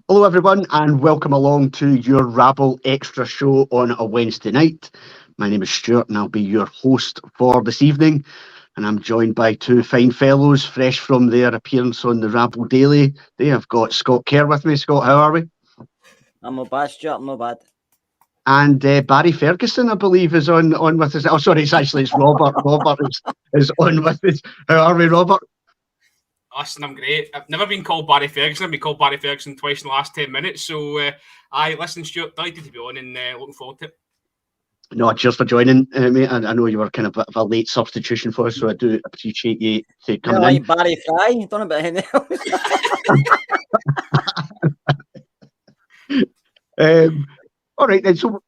Hello, everyone, and welcome along to your Rabble Extra show on a Wednesday night. My name is Stuart, and I'll be your host for this evening. And I'm joined by two fine fellows, fresh from their appearance on the Rabble Daily. I've got Scott Kerr with me. Scott, how are we? I'm not bad, Stuart. I'm not bad. And Barry Ferguson, I believe, is on with us. Oh, sorry, it's Robert. Robert is on with us. How are we, Robert? Listen, I'm great. I've never been called Barry Ferguson. I've been called Barry Ferguson twice in the last 10 minutes. So, listen, Stuart, delighted to be on and looking forward to it. No, cheers for joining, mate. I know you were kind of a late substitution for us, so I do appreciate you coming like in. Barry Fry. Don't know about anything else. All right, then. So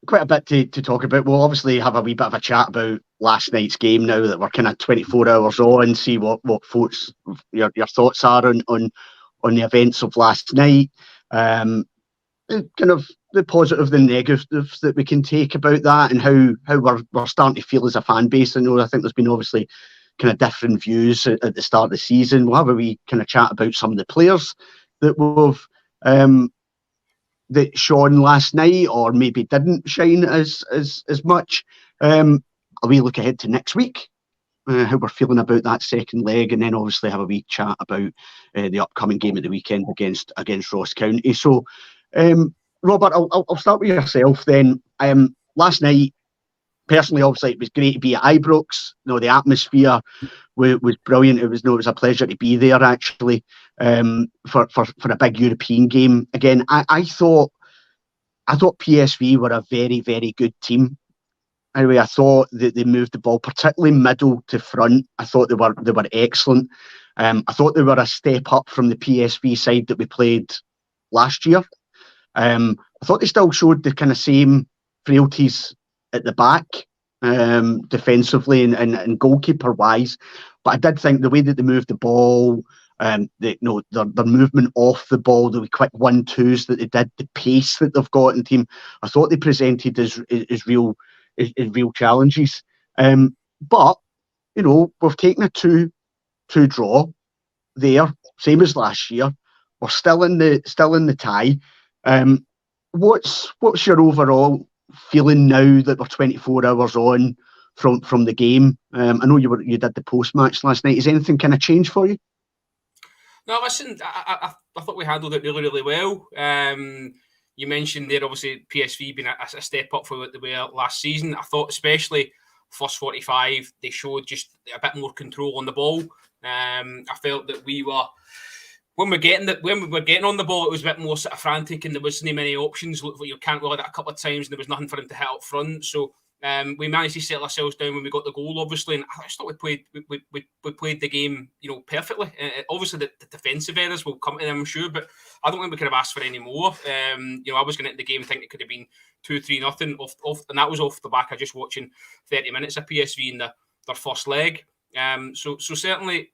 quite a bit to talk about. We'll obviously have a wee bit of a chat about last night's game now that we're kind of 24 hours on. See what folks your thoughts are on the events of last night. Kind of the positive, the negatives that we can take about that, and how we're starting to feel as a fan base. I think there's been obviously kind of different views at the start of the season. We'll have a wee kind of chat about some of the players that we've that shone last night, or maybe didn't shine as much. A wee look ahead to next week, how we're feeling about that second leg, and then obviously have a wee chat about the upcoming game at the weekend against Ross County. So, Robert, I'll start with yourself then. Last night, personally, obviously, it was great to be at Ibrox. The atmosphere was brilliant. It was a pleasure to be there, actually, for a big European game. Again, I thought PSV were a very, very good team. Anyway, I thought that they moved the ball, particularly middle to front. I thought they were excellent. I thought they were a step up from the PSV side that we played last year. I thought they still showed the kind of same frailties at the back, defensively and goalkeeper wise, but I did think the way that they moved the ball, their movement off the ball, the quick 1-2s that they did, the pace that they've got in the team, I thought they presented as real challenges. But we've taken a 2-2 draw there, same as last year. We're still in the tie. What's your overall feeling now that we're 24 hours on from the game? I know you did the post match last night. Is anything kind of changed for you? No, listen, I thought we handled it really, really well. You mentioned there, obviously, PSV being a step up for what they were last season. I thought, especially first 45, they showed just a bit more control on the ball. I felt that we were. When we were getting on the ball, it was a bit more sort of frantic, and there wasn't many options. You can't roll it a couple of times, and there was nothing for him to hit up front. So we managed to settle ourselves down when we got the goal, obviously. And I just thought we played the game, perfectly. Obviously, the defensive errors will come to them, I'm sure, but I don't think we could have asked for any more. I was going into the game thinking it could have been 2-3-0 off, and that was off the back of just watching 30 minutes of PSV in their first leg. So certainly,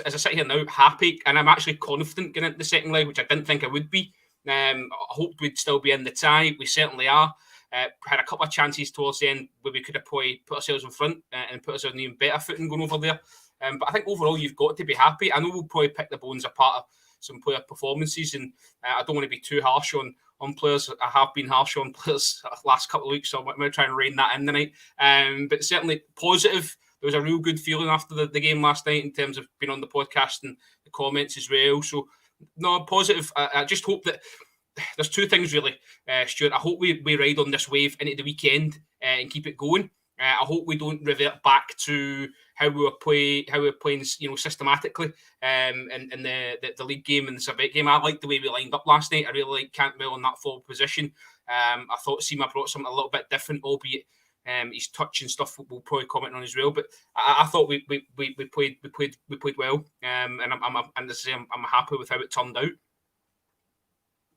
as I sit here now, happy, and I'm actually confident going into the second leg, which I didn't think I would be. I hoped we'd still be in the tie. We certainly are. Had a couple of chances towards the end where we could have probably put ourselves in front and put ourselves in even better footing going over there. But I think overall, you've got to be happy. I know we'll probably pick the bones apart of some player performances, and I don't want to be too harsh on players. I have been harsh on players the last couple of weeks, so I'm going to try and rein that in tonight. But certainly positive. There was a real good feeling after the game last night in terms of being on the podcast and the comments as well. So, no, positive. I just hope that there's two things really, Stuart. I hope we ride on this wave into the weekend and keep it going. I hope we don't revert back to how we were playing, systematically in the league game and the Servette game. I liked the way we lined up last night. I really liked Cantwell in that forward position. I thought Seema brought something a little bit different, albeit his touch and stuff we'll probably comment on as well. But I thought we played well, and I'm happy with how it turned out.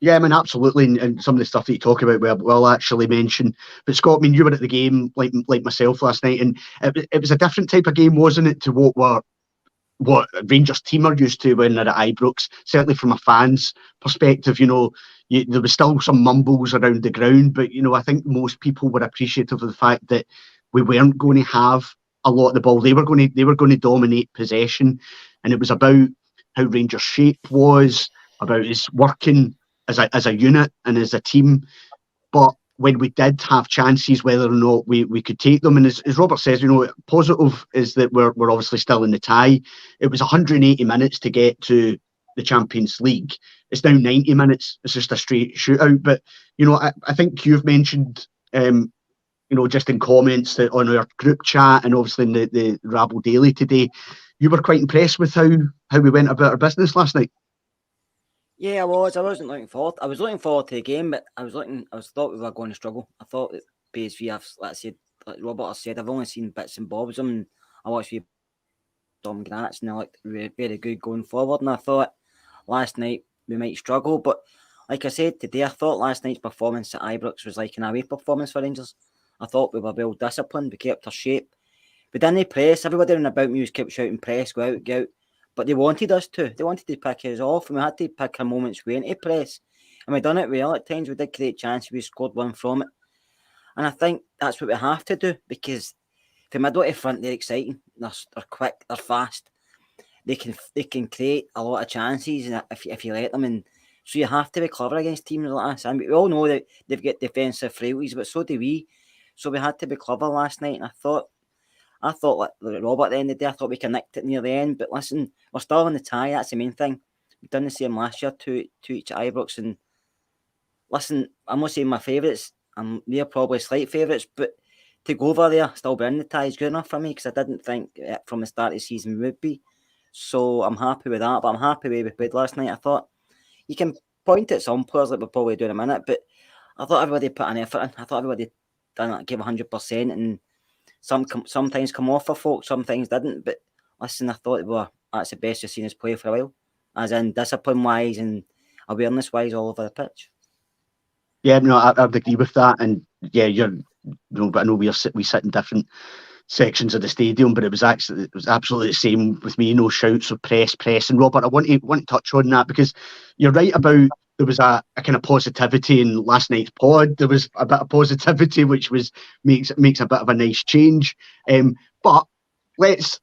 Yeah, I mean, absolutely, and some of the stuff that you talk about we'll actually mention. But Scott, I mean, you were at the game like myself last night, and it was a different type of game, wasn't it, to what Rangers team are used to when they're at Ibrox. Certainly from a fan's perspective, there was still some mumbles around the ground, but I think most people were appreciative of the fact that we weren't going to have a lot of the ball. They were going to dominate possession, and it was about how Rangers' shape was, about us working as a unit and as a team. But when we did have chances, whether or not we could take them, and as Robert says, positive is that we're obviously still in the tie. It was 180 minutes to get to the Champions League. It's now 90 minutes. It's just a straight shootout. But I think you've mentioned, just in comments that on our group chat and obviously in the Rabble Daily today, you were quite impressed with how we went about our business last night. Yeah, I was. I wasn't looking forward. I was looking forward to the game, but I thought we were going to struggle. I thought that PSV, like Robert has said, I've only seen bits and bobs of them. And I watched Dom Granats and they looked very good going forward. And I thought last night we might struggle, but like I said today, I thought last night's performance at Ibrox was like an away performance for Rangers. I thought we were well disciplined. We kept our shape. We didn't press. Everybody around about me was kept shouting press, go out, go out. But they wanted us to. They wanted to pick us off, and we had to pick our moments when to press. And we done it well at times. We did create chances. We scored one from it. And I think that's what we have to do, because from middle to front, they're exciting. They're quick. They're fast. They can create a lot of chances if you let them. And so you have to be clever against teams like this. And we all know that they've got defensive frailties, but so do we. So we had to be clever last night. And I thought like Robert at the end of the day, I thought we connected it near the end. But listen, we're still in the tie. That's the main thing. We've done the same last year to each at Ibrox. And listen, I'm not saying my favourites. They're probably slight favourites. But to go over there, still be in the tie is good enough for me, because I didn't think from the start of the season we would be. So I'm happy with that. But I'm happy with the way we played last night. I thought you can point at some players like we'll probably do in a minute. But I thought everybody put an effort in. I thought everybody gave 100%. And sometimes come off for folk, sometimes didn't. But listen, I thought that's the best you've seen us play for a while, as in discipline-wise and awareness-wise all over the pitch. Yeah, no, I'd agree with that. And yeah, but I know we sit in different sections of the stadium, but it was absolutely the same with me. No shouts of press. And Robert, I want to touch on that, because you're right about there was a kind of positivity in last night's pod. There was a bit of positivity, which makes a bit of a nice change. But let's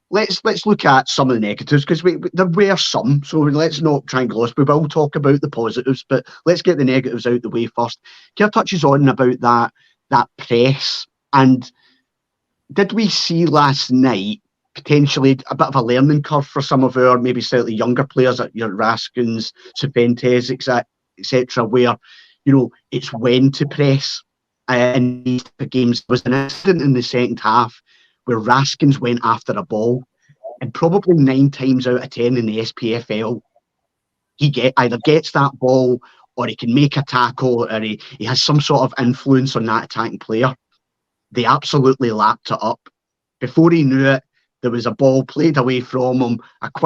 look at some of the negatives, because there were some. So let's not try and gloss. We will talk about the positives, but let's get the negatives out the way first. Kerr touches on about that press, and did we see last night potentially a bit of a learning curve for some of our maybe slightly younger players, at your Raskins, Cifuentes, etc., where it's when to press in these games? There was an incident in the second half where Raskins went after a ball, and probably 9 times out of 10 in the SPFL, he either gets that ball or he can make a tackle, or he has some sort of influence on that attacking player. They absolutely lapped it up. Before he knew it, there was a ball played away from him.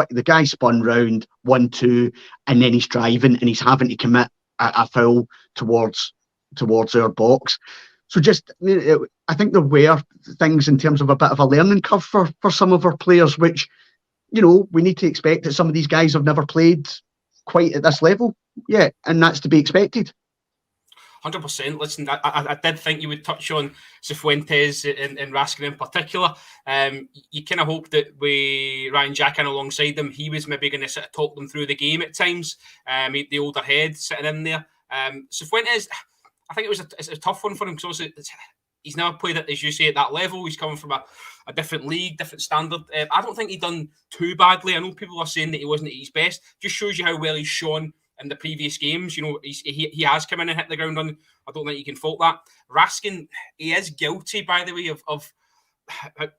The guy spun round, 1-2, and then he's driving and he's having to commit a foul towards our box. So I think there were things in terms of a bit of a learning curve for some of our players, which, we need to expect that some of these guys have never played quite at this level yet, and that's to be expected. 100%. Listen, I did think you would touch on Cifuentes and Raskin in particular. You kind of hope that with Ryan Jack in alongside them, he was maybe going to sort of talk them through the game at times. The older head sitting in there. Cifuentes, I think it's a tough one for him, because he's never played at, as you say, at that level. He's coming from a different league, different standard. I don't think he done too badly. I know people are saying that he wasn't at his best. Just shows you how well he's shown in the previous games. He has come in and hit the ground on. I don't think you can fault that. Raskin, he is guilty, by the way, of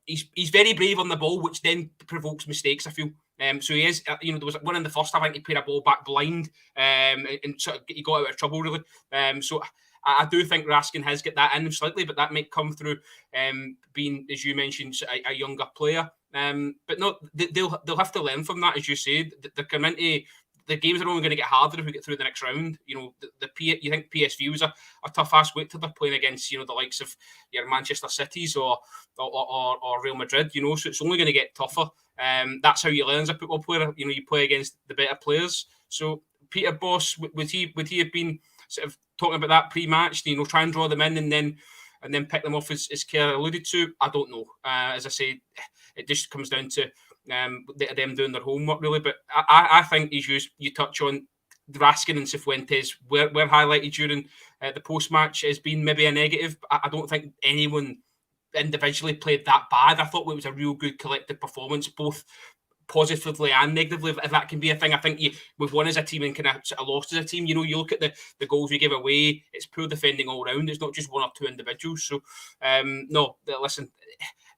he's very brave on the ball, which then provokes mistakes, I feel. So he is, there was one in the first half, I think he played a ball back blind, and sort of he got out of trouble, really. So I do think Raskin has got that in him slightly, but that might come through being, as you mentioned, a younger player. But no, they'll have to learn from that, as you said. They're coming into the games are only going to get harder if we get through the next round. You think PSV was a tough ass wait till they're playing against the likes of your Manchester Cities or Real Madrid. So it's only going to get tougher. That's how you learn as a football player. You play against the better players. So Peter Bosz, would he have been sort of talking about that pre-match? Try and draw them in and then pick them off, as Kerr alluded to. I don't know. As I say, it just comes down to them doing their homework, really. But I think, as you touch on, Raskin and Cifuentes were highlighted during the post-match as being maybe a negative. I don't think anyone individually played that bad. I thought it was a real good collective performance, both positively and negatively, if that can be a thing. I think we've won as a team and kind of sort of lost as a team. You know, you look at the goals we give away, it's poor defending all round. It's not just one or two individuals. So, no, listen,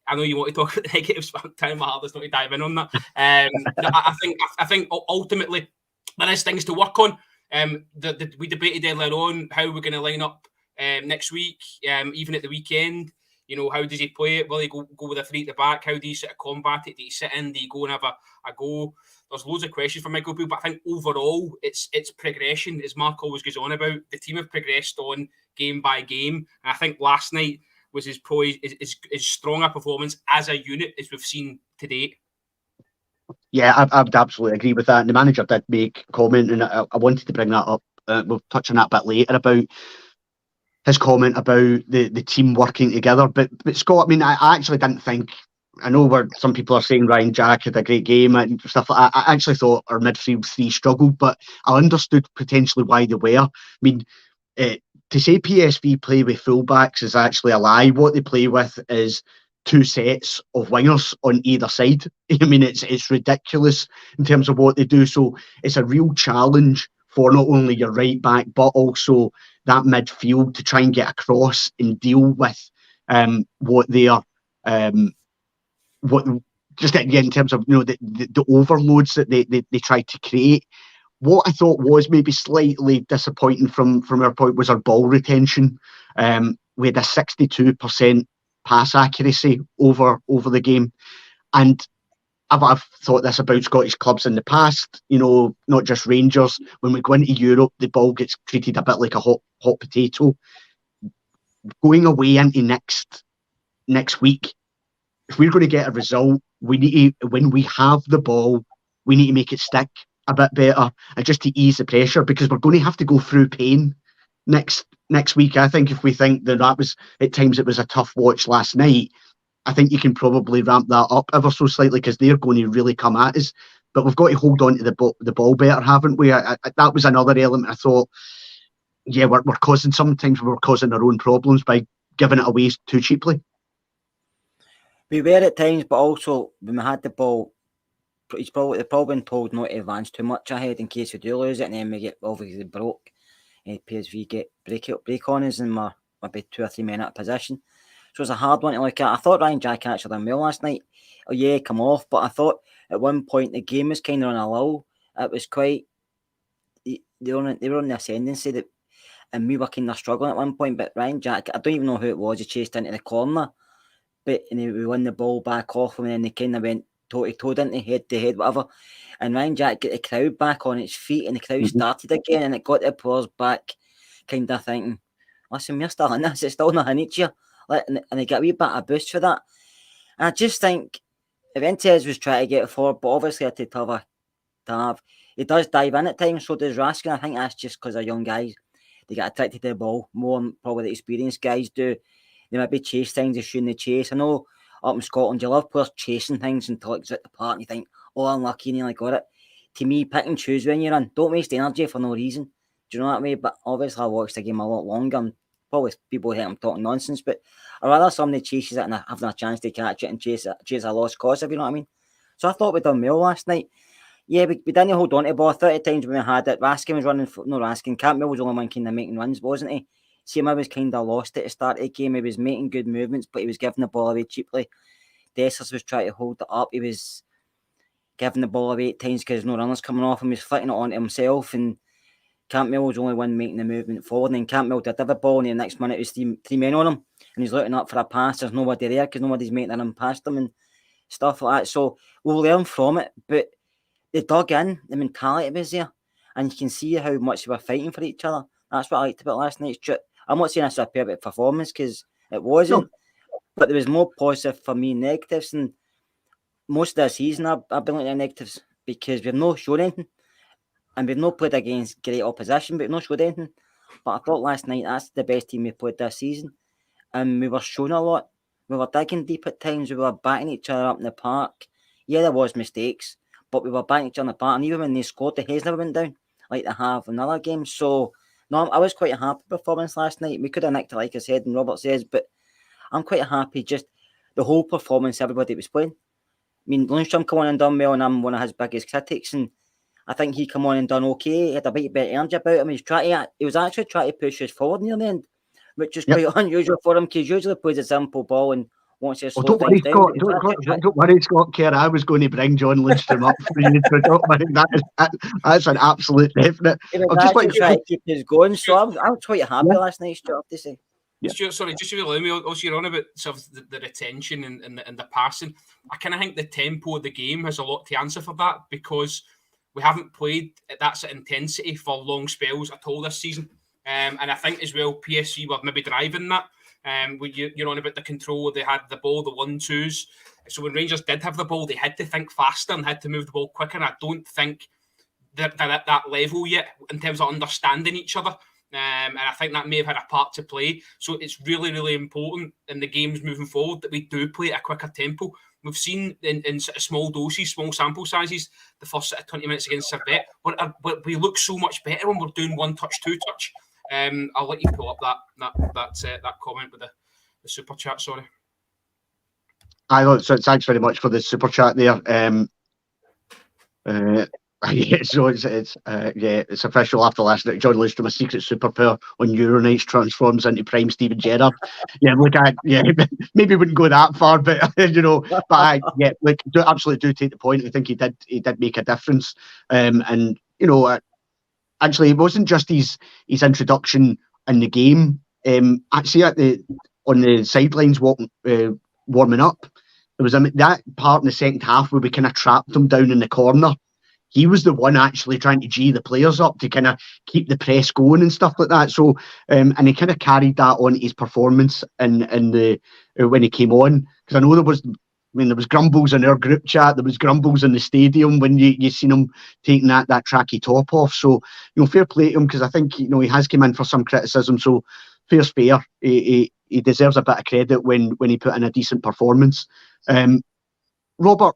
I know you want to talk about the negatives, but I'm trying my hardest not to dive in on that. No, I think ultimately there is things to work on. We debated earlier on how we're going to line up next week, even at the weekend. You know, how does he play it? Will he go with a three at the back? How do you sort of combat it? Do you sit in? Do you go and have a go? There's loads of questions for Michael Beale, but I think overall it's progression, as Mark always goes on about. The team have progressed on game by game. And I think last night was as strong a performance as a unit as we've seen to date. Yeah, I would absolutely agree with that. And the manager did make a comment, and I wanted to bring that up. We'll touch on that a bit later about his comment about the team working together. But Scott, I mean, I actually didn't think, I know where some people are saying Ryan Jack had a great game and stuff like that. I actually thought our midfield three struggled, but I understood potentially why they were. I mean, to say PSV play with fullbacks is actually a lie. What they play with is two sets of wingers on either side. I mean, it's ridiculous in terms of what they do. So it's a real challenge for not only your right back, but also that midfield to try and get across and deal with what they are, in terms of, you know, the overloads that they try to create. What I thought was maybe slightly disappointing from our point was our ball retention. We had a 62% pass accuracy over the game, and I've thought this about Scottish clubs in the past, you know, not just Rangers. When we go into Europe, the ball gets treated a bit like a hot potato. Going away into next week, if we're going to get a result, we need to, when we have the ball, we need to make it stick a bit better, and just to ease the pressure, because we're going to have to go through pain next week. I think if we think that was, at times it was a tough watch last night, I think you can probably ramp that up ever so slightly, because they're going to really come at us. But we've got to hold on to the ball better, haven't we? That was another element. I thought, yeah, we're causing our own problems by giving it away too cheaply. We were at times, but also when we had the ball, they've probably been told not to advance too much ahead in case we do lose it, and then we get obviously broke. PSV get break on us, and we're maybe 2 or 3 men out of position. So it's a hard one to look at. I thought Ryan Jack actually done well last night. Oh yeah, come off. But I thought at one point the game was kind of on a lull. It was quite... They were on the ascendancy, and we were kind of struggling at one point. But Ryan Jack, I don't even know who it was, he chased into the corner. But we won the ball back off him, and then they kind of went toe-to-toe, into head-to-head, whatever. And Ryan Jack got the crowd back on its feet, and the crowd started again, and it got the players back kind of thinking, listen, we're still in this, it's still not an each year. And they get a wee bit of boost for that. And I just think Ventes was trying to get it forward, but obviously I had to have. He does dive in at times, so does Raskin. I think that's just because they're young guys. They get attracted to the ball more than probably the experienced guys do. They maybe chase things, they shouldn't chase. I know up in Scotland, you love players chasing things until it's at the park and you think, oh, unlucky, and you got it. To me, pick and choose when you're in. Don't waste energy for no reason. Do you know what I mean? But obviously I watched the game a lot longer, and probably people think I'm talking nonsense, but I'd rather somebody chases it and having a chance to catch it and chase a lost cause, if you know what I mean. So I thought we'd done well last night. Yeah, we didn't hold on to the ball 30 times when we had it. Raskin was running, Campbell was the only one kind of making runs, wasn't he? Seema was kind of lost at the start of the game. He was making good movements, but he was giving the ball away cheaply. Dessers was trying to hold it up. He was giving the ball away at times because no runners coming off him. He was flicking it onto himself, and Campbell was the only one making the movement forward. And then Campbell did have a ball, and the next minute it was three men on him, and he's looking up for a pass. There's nobody there because nobody's making a run past him and stuff like that. So we'll learn from it, but they dug in. The mentality was there, and you can see how much they were fighting for each other. That's what I liked about last night's trip. I'm not saying it's a perfect performance because it wasn't, but there was more positive for me negatives, and most of the season I've been looking at negatives because we've not shown anything, and we've not played against great opposition, but we've not showed anything. But I thought last night that's the best team we played this season, and we were showing a lot. We were digging deep at times. We were backing each other up in the park. Yeah, there was mistakes, but we were backing each other in the park, and even when they scored, the heads never went down. like they have in other games. So no, I was quite a happy performance last night. We could have nicked it, like I said, and Robert says, but I'm quite happy just the whole performance everybody was playing. I mean, Lundstrom come on and done well, and I'm one of his biggest critics, and I think he come on and done okay. He had a bit better energy about him. He was actually trying to push us forward near the end, which is quite unusual for him, because he usually plays a simple ball and wants to slow things down. Don't worry, Scott Kerr. I was going to bring John Lundstrom up for you. So don't worry, that's an absolute definite. He was actually trying to keep us going, so I was quite happy last night, Stuart, to say. Yeah. Stuart, sorry, just to allow me, also you're on about sort of the retention and the passing. I kind of think the tempo of the game has a lot to answer for that, because we haven't played at that sort of intensity for long spells at all this season. And I think as well, PSV were maybe driving that. You're on about the control. They had the ball, the 1-2s. So when Rangers did have the ball, they had to think faster and had to move the ball quicker. And I don't think they're at that level yet in terms of understanding each other. And I think that may have had a part to play. So it's really, really important in the games moving forward that we do play at a quicker tempo. We've seen in sort of small doses, small sample sizes, the first sort of 20 minutes against Servette, we look so much better when we're doing one touch, two touch. I'll let you pull up that comment with the super chat. Sorry. So thanks very much for the super chat there. So it's official after last night. John Lundstrom, a secret superpower on Euronights, transforms into prime Steven Gerrard. Maybe wouldn't go that far, but absolutely do take the point. I think he did make a difference, actually, it wasn't just his introduction in the game. Actually, on the sidelines warming up, there was that part in the second half where we kind of trapped him down in the corner. He was the one actually trying to G the players up to kind of keep the press going and stuff like that. So, and he kind of carried that on his performance in the when he came on, because I know there was grumbles in our group chat. There was grumbles in the stadium when you seen him taking that tracky top off. So, fair play to him, because I think he has come in for some criticism. So, fair's fair. He deserves a bit of credit when he put in a decent performance. Robert,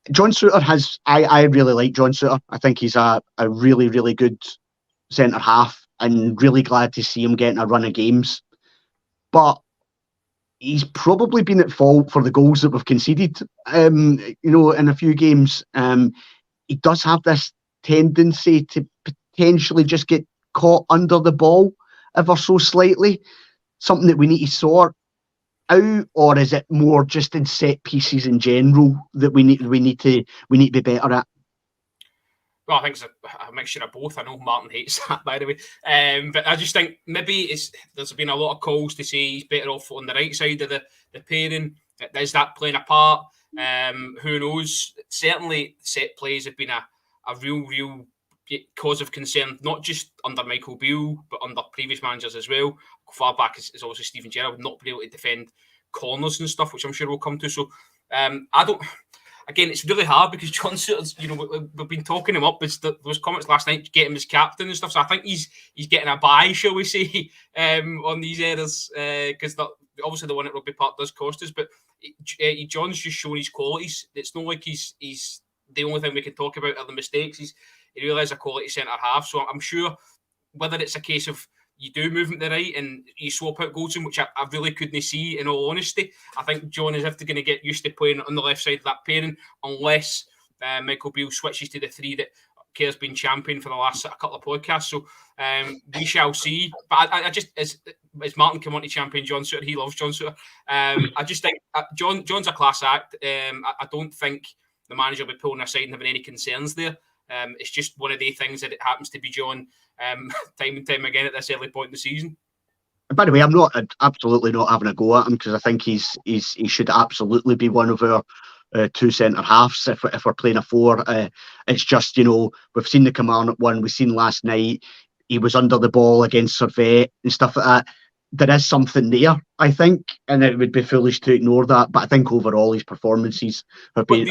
John Suter I really like John Suter. I think he's a really, really good centre half, and really glad to see him getting a run of games. But he's probably been at fault for the goals that we've conceded, in a few games. He does have this tendency to potentially just get caught under the ball ever so slightly, something that we need to sort out, or is it more just in set pieces in general that we need to be better at? Well, I think it's a mixture of both. I know Martin hates that, by the way, but I just think maybe there's been a lot of calls to say he's better off on the right side of the pairing. Is that playing a part? Who knows? Certainly, set plays have been a real cause of concern, not just under Michael Beale, but under previous managers as well. Far back is obviously Steven Gerrard, not being able to defend corners and stuff, which I'm sure we'll come to. So I don't. Again, it's really hard because John Suter's, we've been talking him up. Those comments last night, get him as captain and stuff. So I think he's getting a buy, shall we say, on these errors, because obviously the one at Rugby Park does cost us. But John's just shown his qualities. It's not like he's the only thing we can talk about are the mistakes. He really is a quality centre half. So I'm sure whether it's a case of you do move him to the right and you swap out Goldson, which I really couldn't see, in all honesty. I think John is going to get used to playing on the left side of that pairing, unless Michael Beale switches to the three that Kerr's been championing for the last couple of podcasts. So we shall see. But I just, as Martin came on to champion John Suter, he loves John Suter. I just think John's a class act. I don't think the manager will be pulling aside and having any concerns there. It's just one of the things that it happens to be John time and time again at this early point in the season. By the way, I'm absolutely not having a go at him, because I think he should absolutely be one of our two centre halves if we're playing a four. It's just, we've seen the Kilmarnock one, we've seen last night, he was under the ball against Servette and stuff like that. There is something there, I think, and it would be foolish to ignore that. But I think overall his performances have been.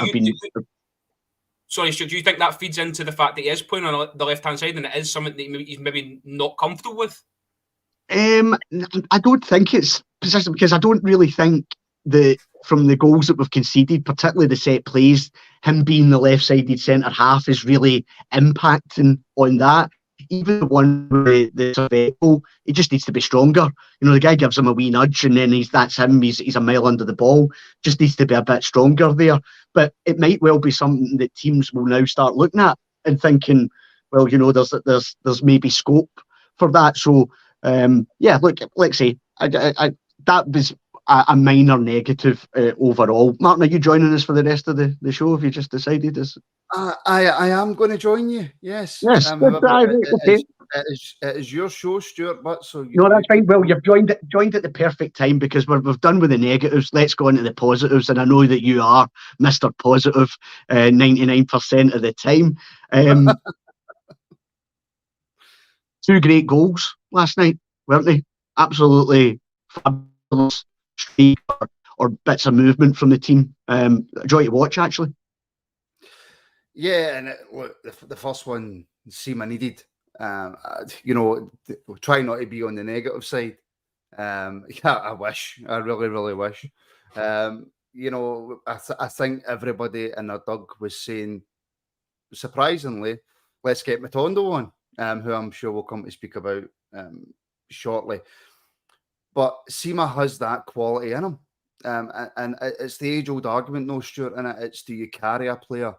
Sorry, Stuart, do you think that feeds into the fact that he is playing on the left-hand side and it is something that he's maybe not comfortable with? I don't think it's precisely because I don't really think that from the goals that we've conceded, particularly the set plays, him being the left-sided centre half is really impacting on that. Even the one with the Survey goal, he just needs to be stronger. You know, the guy gives him a wee nudge and then that's him. He's a mile under the ball. Just needs to be a bit stronger there. But it might well be something that teams will now start looking at and thinking, well, you know, there's maybe scope for that. So, yeah, look, let's say that was a minor negative overall. Martin, are you joining us for the rest of the show? Have you just decided this? I am going to join you. Yes. Yes. It is your show, Stuart. But no, that's fine. Well, you've joined at the perfect time because we've done with the negatives. Let's go into the positives, and I know that you are Mr. Positive 99% of the time. 2 great goals last night, weren't they? Absolutely fabulous streak or bits of movement from the team. Joy to watch, actually. Yeah, and look, the first one Seema needed. You know, try not to be on the negative side. Yeah, I wish. I really, really wish. You know, I think everybody in the dug was saying, surprisingly, let's get Matondo on, who I'm sure we'll come to speak about shortly. But Seema has that quality in him. And it's the age-old argument, no, Stuart, and it's do you carry a player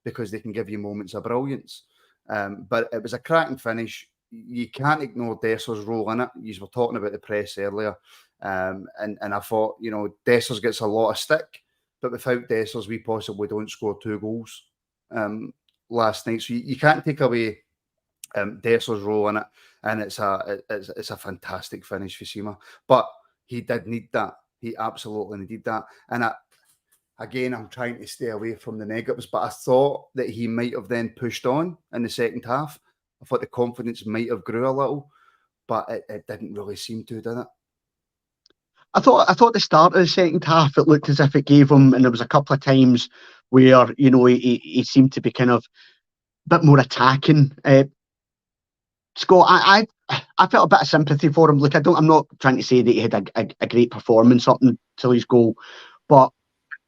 because they can give you moments of brilliance. But it was a cracking finish. You can't ignore Desser's role in it. You were talking about the press earlier. And I thought, you know, Dessers gets a lot of stick, but without Dessers, we possibly don't score 2 goals last night. So you can't take away Desser's role in it. And it's a fantastic finish for Seema. But he did need that. He absolutely needed that. And again, I'm trying to stay away from the negatives, but I thought that he might have then pushed on in the second half. I thought the confidence might have grew a little, but it didn't really seem to, did it? I thought the start of the second half, it looked as if it gave him, and there was a couple of times where, you know, he seemed to be kind of a bit more attacking. Scott, I felt a bit of sympathy for him. Look, I'm not trying to say that he had a great performance up until his goal, but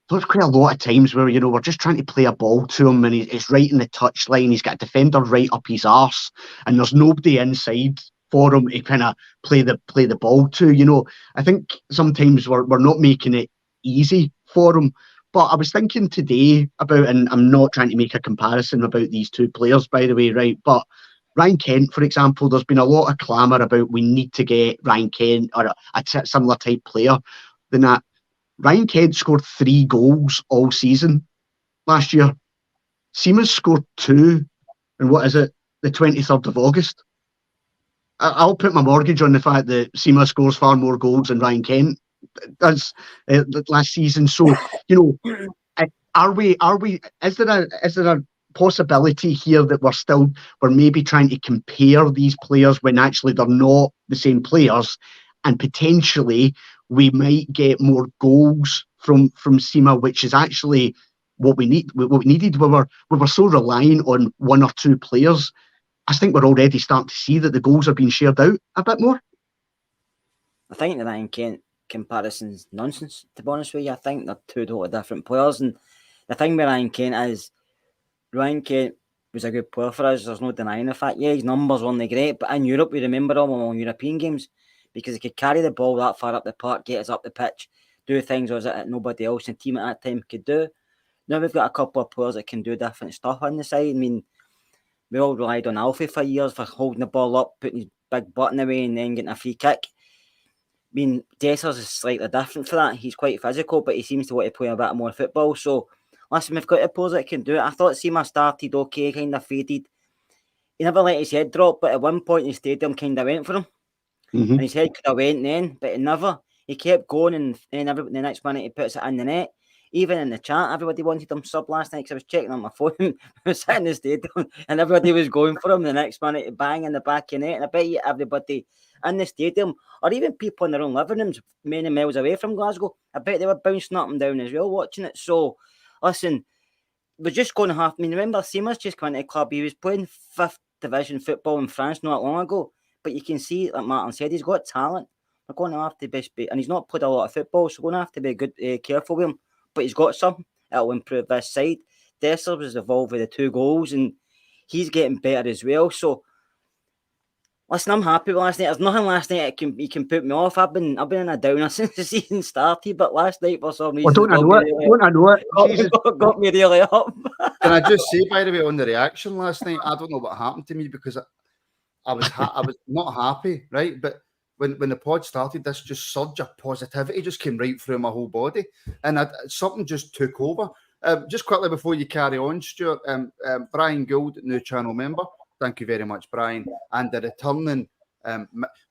there's quite a lot of times where, you know, we're just trying to play a ball to him and he's right in the touchline. He's got a defender right up his arse and there's nobody inside for him to kind of play the ball to. You know, I think sometimes we're not making it easy for him. But I was thinking today about, and I'm not trying to make a comparison about these 2 players, by the way, right? But Ryan Kent, for example, there's been a lot of clamour about we need to get Ryan Kent or a similar type player than that. Ryan Kent scored 3 goals all season last year. Seema's scored 2, and what is it, the 23rd of August? I'll put my mortgage on the fact that Seema scores far more goals than Ryan Kent does last season. So, you know, is there a possibility here that we're maybe trying to compare these players when actually they're not the same players, and potentially we might get more goals from Seema, which is actually what we needed. We were so reliant on 1 or 2 players. I think we're already starting to see that the goals are being shared out a bit more. I think the Ryan Kent comparison's nonsense, to be honest with you. I think they're 2 totally different players. And the thing with Ryan Kent is, Ryan Kent was a good player for us. There's no denying the fact. Yeah, his numbers weren't great, but in Europe, we remember him on European games because he could carry the ball that far up the park, get us up the pitch, do things that nobody else in the team at that time could do. Now we've got a couple of players that can do different stuff on the side. I mean, we all relied on Alfie for years for holding the ball up, putting his big button away and then getting a free kick. I mean, Dessers is slightly different for that. He's quite physical, but he seems to want to play a bit more football. So, listen, we've got a players that can do it. I thought Seema started okay, kind of faded. He never let his head drop, but at one point in the stadium kind of went for him. Mm-hmm. And his head could have went then, but it never. He kept going, and then the next minute he puts it in the net. Even in the chat, everybody wanted him sub last night because I was checking on my phone. I was sitting in the stadium and everybody was going for him. The next minute, bang in the back of the net. And I bet you everybody in the stadium, or even people in their own living rooms, many miles away from Glasgow, I bet they were bouncing up and down as well watching it. So, listen, we're just going to have... I mean, remember, Seema's just come into the club. He was playing 5th division football in France not long ago. But you can see, like Martin said, he's got talent. we're going to have to be, and he's not played a lot of football, so we're going to have to be good, careful with him. But he's got something that'll improve this side. Dessler was involved with the 2 goals, and he's getting better as well. So, listen, I'm happy with last night. There's nothing last night that can put me off. I've been in a downer since the season started, but last night for some reason Don't I know it? Got me really up. Can I just say, by the way, on the reaction last night, I don't know what happened to me because I was not happy, right? But when the pod started, this just surge of positivity just came right through my whole body, and something just took over. Just quickly before you carry on, Stuart, Brian Gould, new channel member. Thank you very much, Brian. And the returning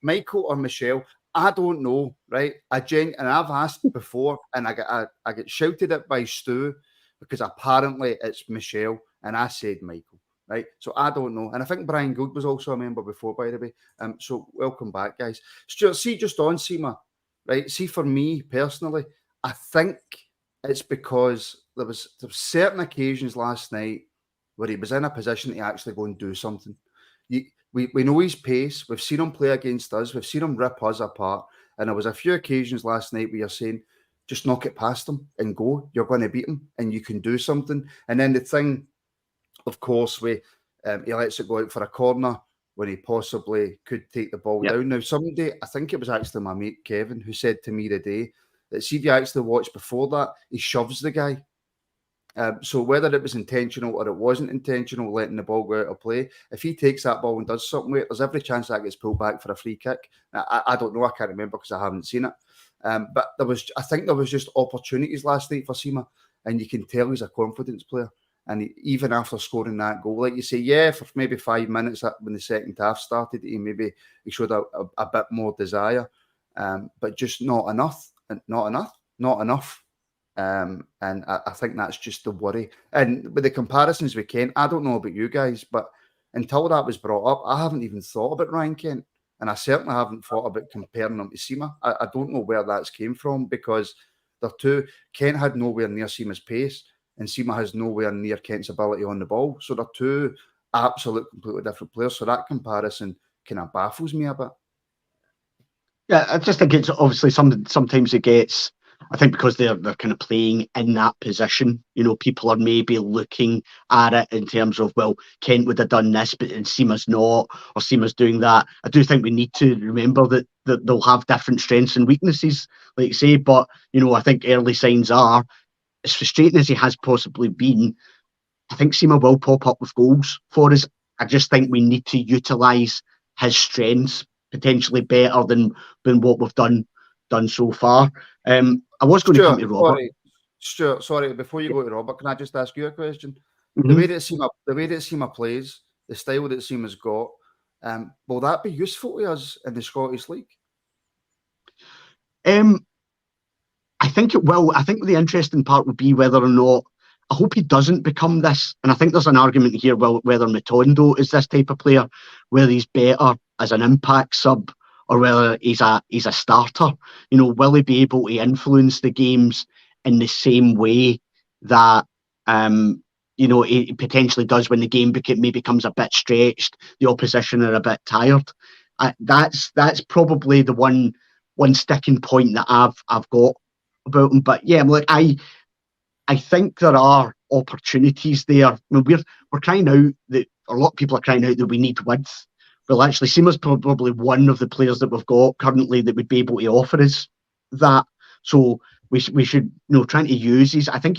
Michael or Michelle, I don't know, right? And I've asked before, and I get shouted at by Stu because apparently it's Michelle, and I said Michael, right? So I don't know. And I think Brian Gould was also a member before, by the way. So welcome back, guys. Stuart, see, just on Sima, right? See, for me personally, I think it's because there was certain occasions last night where he was in a position to actually go and do something. We know his pace. We've seen him play against us. We've seen him rip us apart. And there was a few occasions last night where you're saying, just knock it past him and go. You're going to beat him and you can do something. And then the thing, of course, he lets it go out for a corner when he possibly could take the ball down. Now, somebody, I think it was actually my mate Kevin, who said to me today that see if you actually watch before that, he shoves the guy. So whether it was intentional or it wasn't intentional, letting the ball go out of play, if he takes that ball and does something with it, there's every chance that gets pulled back for a free kick. I don't know. I can't remember because I haven't seen it. But I think there was just opportunities last night for Sima, and you can tell he's a confidence player. And even after scoring that goal, like you say, for maybe 5 minutes when the second half started, he showed a bit more desire, but just not enough. And I think that's just the worry. And with the comparisons with Kent, I don't know about you guys, but until that was brought up, I haven't even thought about Ryan Kent. And I certainly haven't thought about comparing him to Sima. I don't know where that's came from because Kent had nowhere near Sima's pace and Sima has nowhere near Kent's ability on the ball. So they're two absolute completely different players. So that comparison kind of baffles me a bit. Yeah, I just think it's obviously sometimes it gets, I think because they're kind of playing in that position, people are maybe looking at it in terms of, well, Kent would have done this, but Sima's not, or Sima's doing that. I do think we need to remember that they'll have different strengths and weaknesses, like you say, but, I think early signs are, as frustrating as he has possibly been, I think Sima will pop up with goals for us. I just think we need to utilise his strengths potentially better than what we've done so far. I was going to come to Robert. Stuart, sorry, before you go to Robert, can I just ask you a question? Mm-hmm. The way that Sima plays, the style that Sima's got, will that be useful to us in the Scottish League? I think it will. I think the interesting part would be whether or not, I hope he doesn't become this, and I think there's an argument here whether Matondo is this type of player, whether he's better as an impact sub or whether he's a starter. Will he be able to influence the games in the same way that he potentially does when the game maybe becomes a bit stretched, the opposition are a bit tired. That's probably the one sticking point that I've got about him. But yeah, I think there are opportunities there. We're crying out that a lot of people are crying out that we need width. Well, actually, Sima's probably one of the players that we've got currently that would be able to offer us that. So we should trying to use his. I think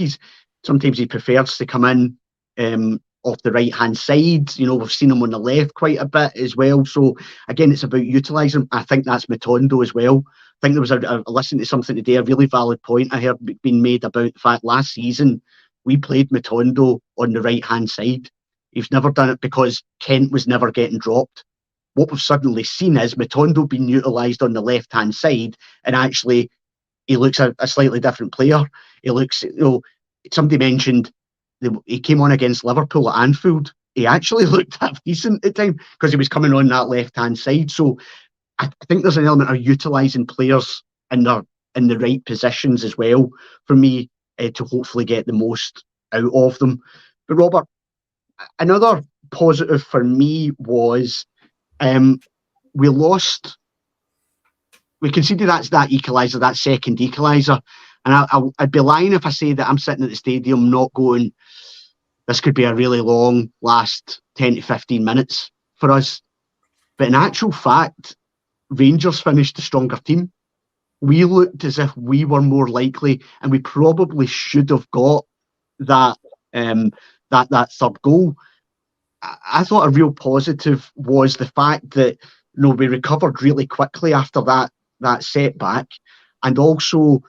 sometimes he prefers to come in off the right hand side. We've seen him on the left quite a bit as well. So again, it's about utilising. I think that's Matondo as well. I think there was I listened to something today, a really valid point I heard being made about the fact last season we played Matondo on the right hand side. He's never done it because Kent was never getting dropped. What we've suddenly seen is Matondo being utilised on the left hand side, and actually he looks a slightly different player. He looks, somebody mentioned he came on against Liverpool at Anfield. He actually looked half decent at time because he was coming on that left hand side. So I think there's an element of utilising players in the right positions as well for me to hopefully get the most out of them. But Robert, another positive for me was we lost we conceded that equaliser, that second equaliser. And I'd be lying if I say that I'm sitting at the stadium not going, this could be a really long last 10 to 15 minutes for us. But in actual fact, Rangers finished the stronger team. We looked as if we were more likely, and we probably should have got that third goal. I thought a real positive was the fact that we recovered really quickly after that setback, and also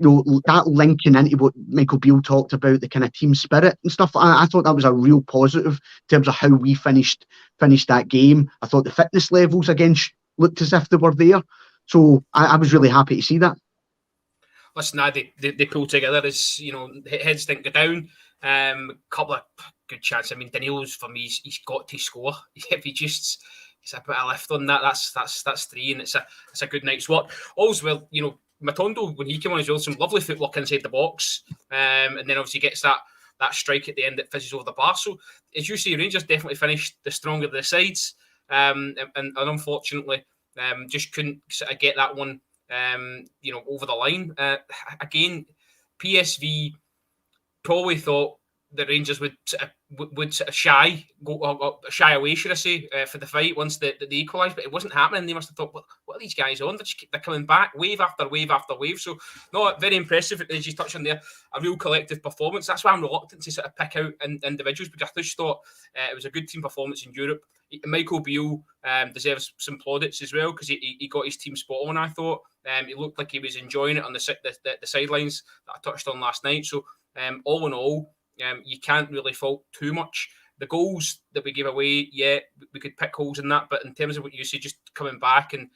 that linking into what Michael Beale talked about, the kind of team spirit and stuff. I thought that was a real positive in terms of how we finished that game. I thought the fitness levels again looked as if they were there. So I was really happy to see that. Listen, they pull together as, heads didn't go down. Couple of good chances. I mean, Daniel's, for me, he's got to score. If he's a bit of lift on that, that's three, and it's a good night's work. Also, well, Matondo, when he came on as well, some lovely footwork inside the box, and then obviously gets that strike at the end that fizzes over the bar. So, as you say, Rangers definitely finished the stronger of the sides, and unfortunately, just couldn't sort of get that one, over the line. Again, PSV probably thought the Rangers would shy away, should I say, for the fight once they equalised, but it wasn't happening. They must have thought, what are these guys on? They're coming back wave after wave after wave. So, no, very impressive, as you touched on there, a real collective performance. That's why I'm reluctant to sort of pick out individuals, because I just thought it was a good team performance in Europe. Michael Beale deserves some plaudits as well, because he got his team spot on, I thought. He looked like he was enjoying it on the sidelines that I touched on last night. So, all in all, you can't really fault too much. The goals that we gave away, yeah, we could pick holes in that, but in terms of what you say, just coming back and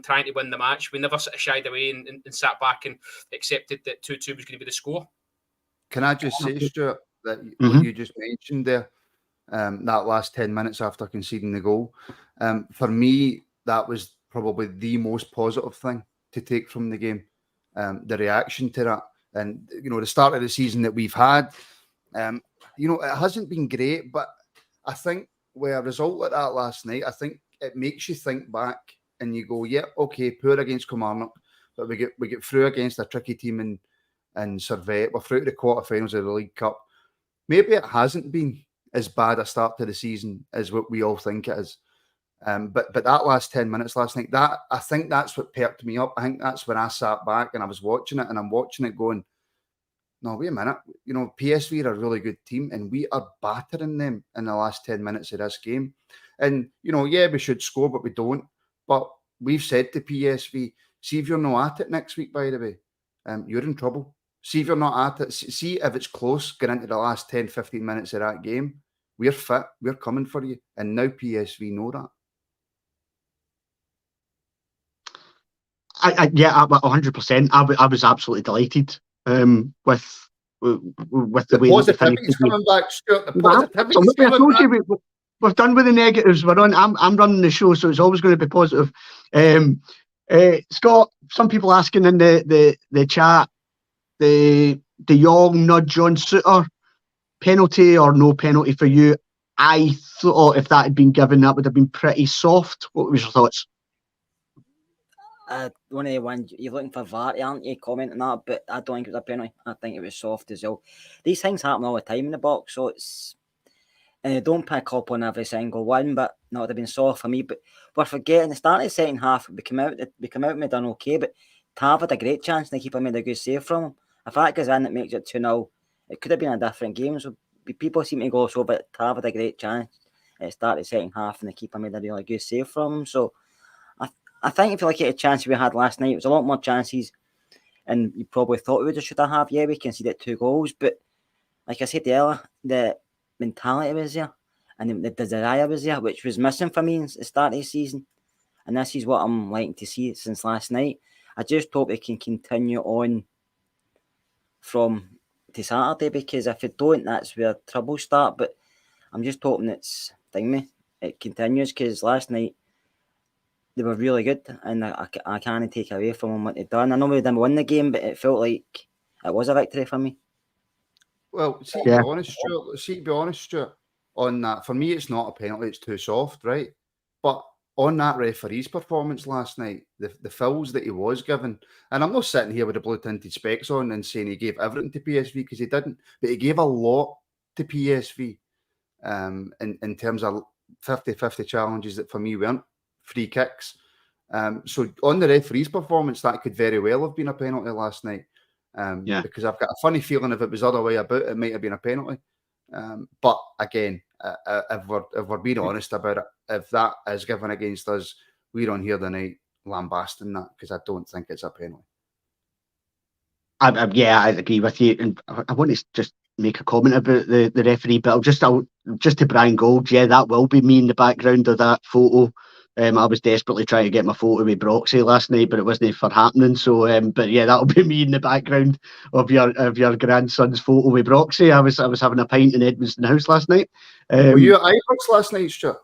trying to win the match, we never sort of shied away and sat back and accepted that 2-2 was going to be the score. Can I just say, Stuart, that what you just mentioned there, that last 10 minutes after conceding the goal, for me, that was probably the most positive thing to take from the game, the reaction to that. And, the start of the season that we've had, it hasn't been great, but I think with a result like that last night, I think it makes you think back and you go, yeah, okay, poor against Kilmarnock, but we get through against a tricky team in Servette. We're through to the quarterfinals of the League Cup. Maybe it hasn't been as bad a start to the season as what we all think it is. But that last 10 minutes last night, I think that's what perked me up. I think that's when I sat back and I was watching it, and I'm watching it going, no, wait a minute. PSV are a really good team, and we are battering them in the last 10 minutes of this game. And, yeah, we should score, but we don't. But we've said to PSV, see if you're not at it next week, by the way, you're in trouble. See if you're not at it. See if it's close, get into the last 10, 15 minutes of that game. We're fit. We're coming for you. And now PSV know that. Yeah, 100%. I was absolutely delighted with the way positivity's coming back, Stuart. The positivity's coming back. We've done with the negatives. I'm running the show, so it's always going to be positive. Scott, some people asking in the chat, the De Jong nudge on Suter, penalty or no penalty for you? I thought if that had been given, that would have been pretty soft. What was your thoughts? One of the ones you're looking for VAR, aren't you? Commenting that, but I don't think it was a penalty. I think it was soft as well. These things happen all the time in the box, so it's don't pick up on every single one. But no, it would have been soft for me. But we're forgetting the start of the second half. We come out and we done okay, but Tav had a great chance, and the keeper made a good save from him. If that goes in, it makes it 2-0. It could have been a different game. So people seem to go so, but Tav had a great chance at the start of the second half, and the keeper made a really good save from him. So I think if you look at the chances we had last night, it was a lot more chances, and you probably thought we should have. Yeah, we conceded 2 goals, but like I said earlier, the mentality was there, and the desire was there, which was missing for me at the start of the season. And this is what I'm liking to see since last night. I just hope it can continue on from to Saturday, because if it don't, that's where trouble start. But I'm just hoping it continues, because last night they were really good, and I can't take away from them what they've done. I know we didn't win the game, but it felt like it was a victory for me. Well, to be honest, Stuart, on that, for me, it's not a penalty, it's too soft, right? But on that referee's performance last night, the fouls that he was given, and I'm not sitting here with the blue-tinted specs on and saying he gave everything to PSV, because he didn't, but he gave a lot to PSV in terms of 50-50 challenges that for me weren't free kicks. So on the referee's performance, that could very well have been a penalty last night, because I've got a funny feeling if it was the other way about, it might have been a penalty. But again, if we're being honest about it, if that is given against us, we're on here tonight lambasting that, because I don't think it's a penalty. I agree with you, and I want to just make a comment about the referee, but just to Brian Gold, yeah, that will be me in the background of that photo. I was desperately trying to get my photo with Broxy last night, but it wasn't for happening. So, but yeah, that'll be me in the background of your grandson's photo with Broxy. I was having a pint in Edmonton House last night. Were you at Ibrox last night, Stuart?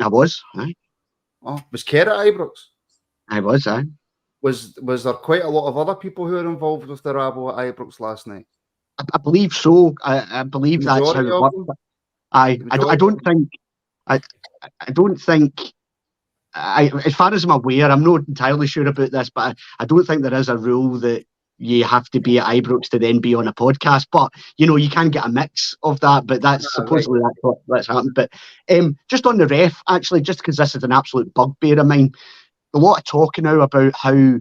I was. Aye. Oh, was Kerr at Ibrox? I was. Aye. Was there quite a lot of other people who were involved with the Rabble at Ibrox last night? I believe so. I believe that's how it worked. I don't think. As far as I'm aware, I'm not entirely sure about this, but I don't think there is a rule that you have to be at Ibrox to then be on a podcast. But you can get a mix of that. But that's supposedly that's happened. But just on the ref, actually, just because this is an absolute bugbear of mine, a lot of talking now about how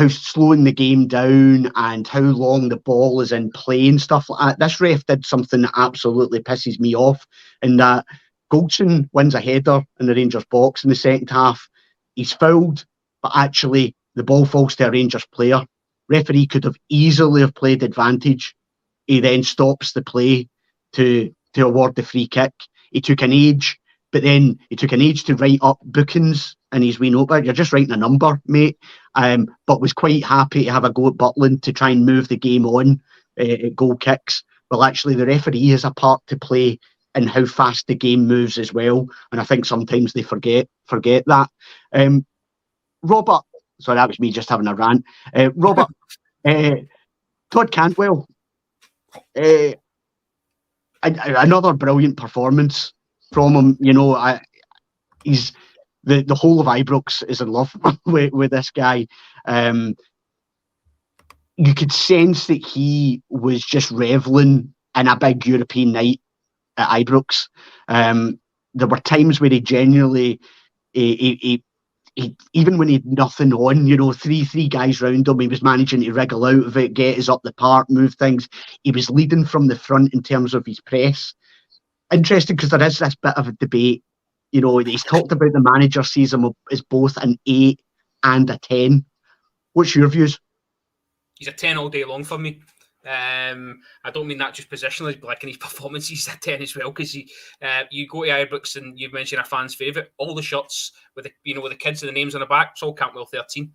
slowing the game down and how long the ball is in play and stuff like that. This ref did something that absolutely pisses me off, in that Goldson wins a header in the Rangers box in the second half. He's fouled, but actually the ball falls to a Rangers player. Referee could have easily have played advantage. He then stops the play to award the free kick. He took an age, but then he took an age to write up bookings in his wee notebook. You're just writing a number, mate. But was quite happy to have a go at Butland to try and move the game on at goal kicks. Well, actually, the referee has a part to play in how fast the game moves as well. And I think sometimes they forget that. Robert, sorry, that was me just having a rant. Robert, Todd Cantwell, another brilliant performance from him. He's the whole of Ibrox is in love with this guy. You could sense that he was just reveling in a big European night at Ibrox. There were times where he genuinely, he even when he had nothing on, three guys round him, he was managing to wriggle out of it, get us up the park, move things. He was leading from the front in terms of his press. Interesting, because there is this bit of a debate. He's talked about the manager sees him as both an 8 and a 10. What's your views? He's a 10 all day long for me. I don't mean that just positionally, but like in his performance, he's a 10 as well, because you go to Ibrox and you mentioned a fan's favourite, all the shirts with the kids and the names on the back, it's all Cantwell 13.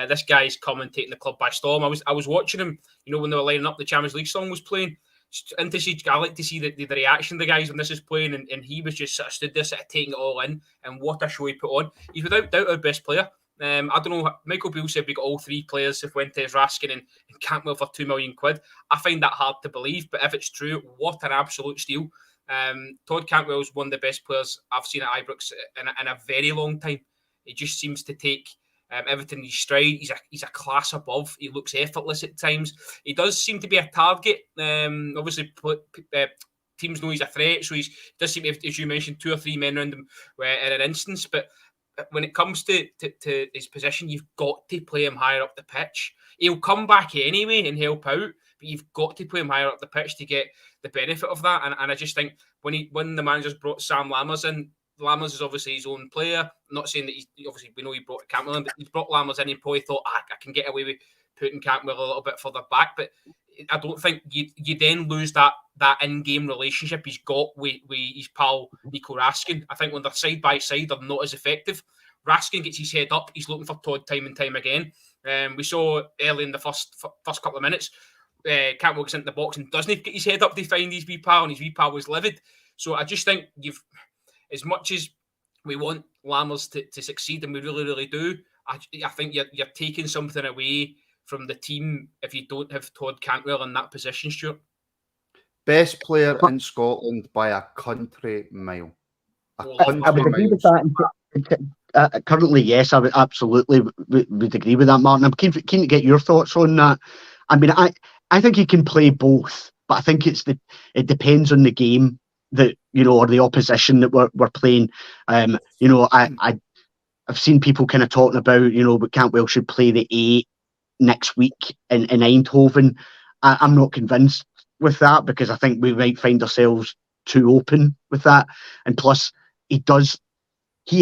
This guy's coming, taking the club by storm. I was watching him, when they were lining up, the Champions League song was playing. And I like to see the reaction of the guys when this is playing, and he was just sort of stood there, sort of taking it all in, and what a show he put on. He's without doubt our best player. I don't know. Michael Beale said we got all three players: Cifuentes, Raskin, and Cantwell for £2 million. I find that hard to believe, but if it's true, what an absolute steal! Todd Cantwell is one of the best players I've seen at Ibrox in a very long time. He just seems to take everything in his stride. He's a class above. He looks effortless at times. He does seem to be a target. Obviously, teams know he's a threat, so he does seem to have, as you mentioned, 2 or 3 men around him in an instance, but when it comes to his position, you've got to play him higher up the pitch. He'll come back anyway and help out, but you've got to play him higher up the pitch to get the benefit of that. And I just think when the managers brought Sam Lammers in, Lammers is obviously his own player. I'm not saying that we know he brought Cantwell in, but he's brought Lammers in and probably thought, I can get away with putting Cantwell a little bit further back. But I don't think you then lose that in-game relationship he's got with his pal Nico Raskin. I think when they're side by side, they're not as effective. Raskin gets his head up. He's looking for Todd time and time again. We saw early in the first couple of minutes, Cantwell gets into the box and doesn't get his head up to find his wee pal, and his wee pal was livid. So I just think as much as we want Lammers to succeed, and we really, really do, I think you're taking something away from the team if you don't have Todd Cantwell in that position, Stuart. Best player in Scotland by a country mile. I would agree with that. Currently, yes, I would absolutely would agree with that, Martin. I'm keen to get your thoughts on that. I mean, I think he can play both, but I think it depends on the game that, you know, or the opposition that we're playing. You know, I've seen people kind of talking about, you know, but Cantwell should play the 8 next week in Eindhoven. I'm not convinced with that, because I think we might find ourselves too open with that. And plus, he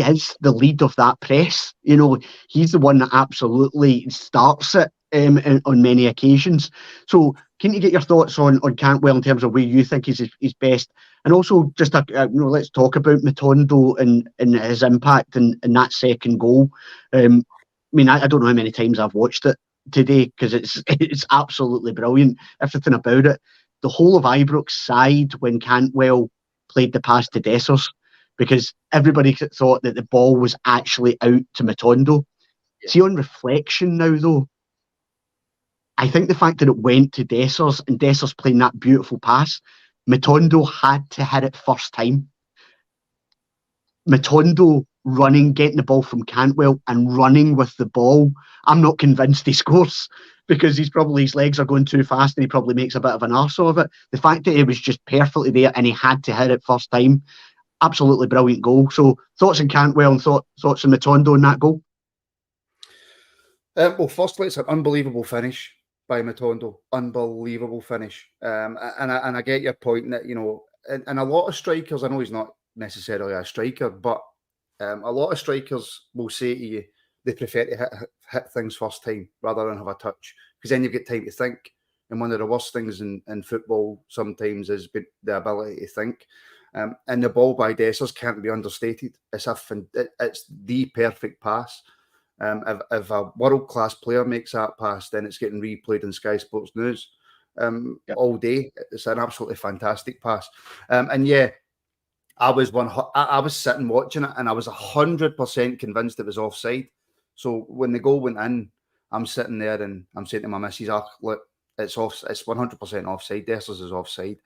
is the lead of that press. You know, he's the one that absolutely starts it on many occasions. So, can you get your thoughts on Cantwell in terms of where you think he's best? And also, just you know, let's talk about Matondo and his impact in that second goal. I mean, I don't know how many times I've watched it today, because it's absolutely brilliant. Everything about it. The whole of Ibrox side when Cantwell played the pass to Dessers, because everybody thought that the ball was actually out to Matondo. Yeah. See, on reflection now, though, I think the fact that it went to Dessers and Dessers playing that beautiful pass, Matondo had to hit it first time. Matondo running, getting the ball from Cantwell and running with the ball, I'm not convinced he scores, because his legs are going too fast and he probably makes a bit of an arse of it. The fact that it was just perfectly there and he had to hit it first time, absolutely brilliant goal. So thoughts on Cantwell and thoughts on Matondo in that goal? Well, firstly, it's an unbelievable finish by Matondo. Unbelievable finish. And I get your point that, you know, and a lot of strikers, I know he's not necessarily a striker, but a lot of strikers will say to you they prefer to hit things first time rather than have a touch, because then you get time to think. And one of the worst things in football sometimes is the ability to think. And the ball by Dessers can't be understated. It's the perfect pass. If a world-class player makes that pass, then it's getting replayed in Sky Sports News all day. It's an absolutely fantastic pass. And yeah, I was sitting watching it, and I was 100% convinced it was offside. So when the goal went in, I'm sitting there and I'm saying to my missus, look, it's 100% offside. Dessers is offside.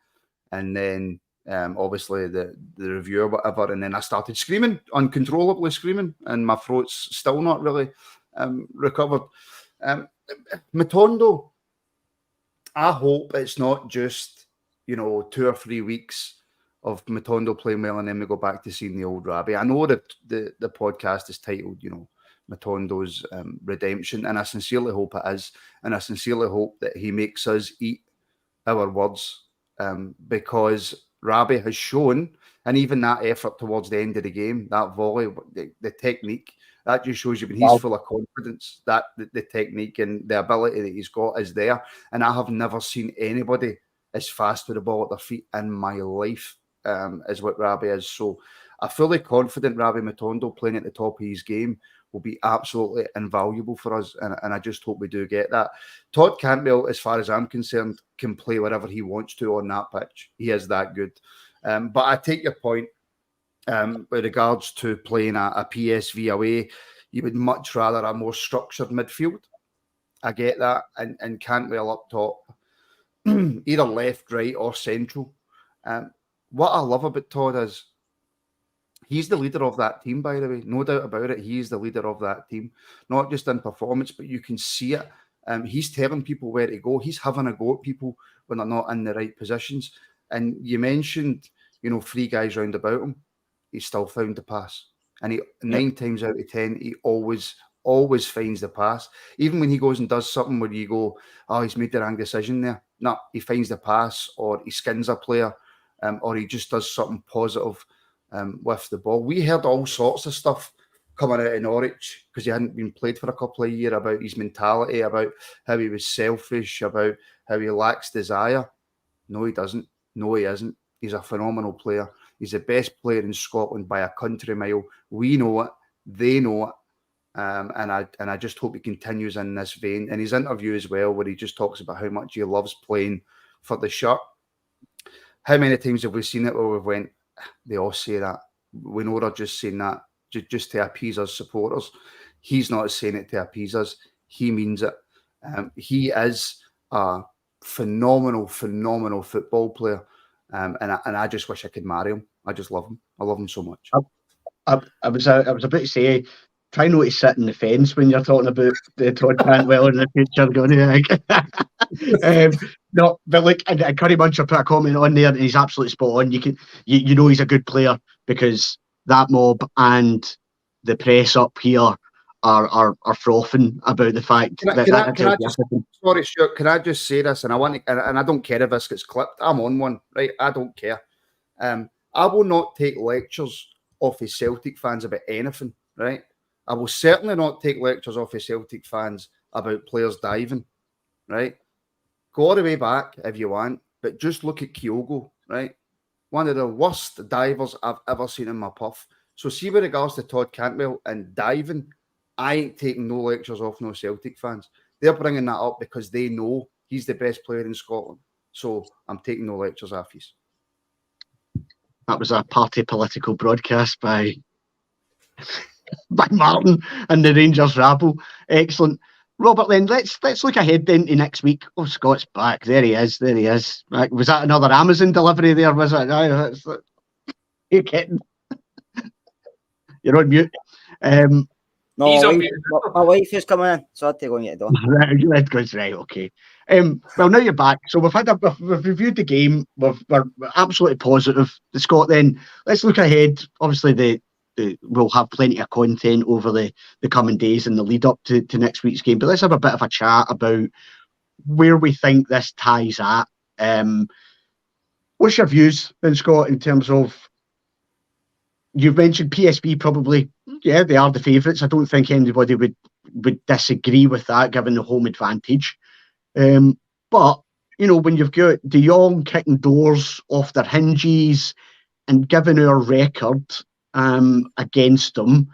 And then obviously the reviewer, whatever, and then I started screaming, uncontrollably screaming, and my throat's still not really recovered. Matondo, I hope it's not just, you know, 2 or 3 weeks of Matondo playing well and then we go back to seeing the old Rabbi. I know that the podcast is titled, you know, Matondo's redemption, and I sincerely hope it is, and I sincerely hope that he makes us eat our words, because Rabbi has shown, and even that effort towards the end of the game, that volley, the technique, that just shows you when he's full of confidence, that the technique and the ability that he's got is there. And I have never seen anybody as fast with the ball at their feet in my life as what Rabbi is. So I'm fully confident Rabbi Matondo playing at the top of his game will be absolutely invaluable for us, and I just hope we do get that. Todd Cantwell, as far as I'm concerned, can play whatever he wants to on that pitch. He is that good. But I take your point with regards to playing a PSV away. You would much rather a more structured midfield. I get that. And Cantwell up top, either left, right, or central. What I love about Todd is he's the leader of that team, by the way. No doubt about it. He's the leader of that team. Not just in performance, but you can see it. He's telling people where to go. He's having a go at people when they're not in the right positions. And you mentioned, you know, 3 guys round about him. He still found the pass. And 9 times out of 10, he always finds the pass. Even when he goes and does something where you go, oh, he's made the wrong decision there. No, he finds the pass, or he skins a player, or he just does something positive with the ball. We heard all sorts of stuff coming out of Norwich because he hadn't been played for a couple of years, about his mentality, about how he was selfish, about how he lacks desire. No, he doesn't. No, he isn't. He's a phenomenal player. He's the best player in Scotland by a country mile. We know it. They know it. And I just hope he continues in this vein. And his interview as well, where he just talks about how much he loves playing for the shirt. How many times have we seen it where we've went, they all say that. We know they're just saying that just to appease us supporters. He's not saying it to appease us. He means it. He is a phenomenal football player. And I just wish I could marry him. I just love him. I love him so much. I was about to say, try not to sit in the fence when you're talking about the Todd Cantwell in the future. No, but look, and Curry Muncher put a comment on there, and he's absolutely spot on. You know he's a good player because that mob and the press up here are frothing about the fact sorry, Stuart, can I just say this? And I don't care if this gets clipped. I'm on one, right? I don't care. I will not take lectures off of Celtic fans about anything, right? I will certainly not take lectures off of Celtic fans about players diving, right? Go all the way back if you want, but just look at Kyogo, right? One of the worst divers I've ever seen in my puff. So see with regards to Todd Cantwell and diving, I ain't taking no lectures off no Celtic fans. They're bringing that up because they know he's the best player in Scotland. So I'm taking no lectures off his. That was a party political broadcast by Martin and the Rangers Rabble. Excellent. Robert, then let's look ahead then to next week. Oh, Scott's back. There he is. Right. Was that another Amazon delivery there, was it? You're kidding. You're on mute. No, my wife is coming in, so I have to go and get it done. Right, okay. Well, now you're back. So we've reviewed the game. We're absolutely positive. The Scott, then let's look ahead. Obviously, we'll have plenty of content over the coming days in the lead up to next week's game. But let's have a bit of a chat about where we think this ties at. What's your views then, Scott, in terms of, you've mentioned PSV probably, yeah, they are the favourites. I don't think anybody would disagree with that, given the home advantage. But, when you've got De Jong kicking doors off their hinges and given our record against them,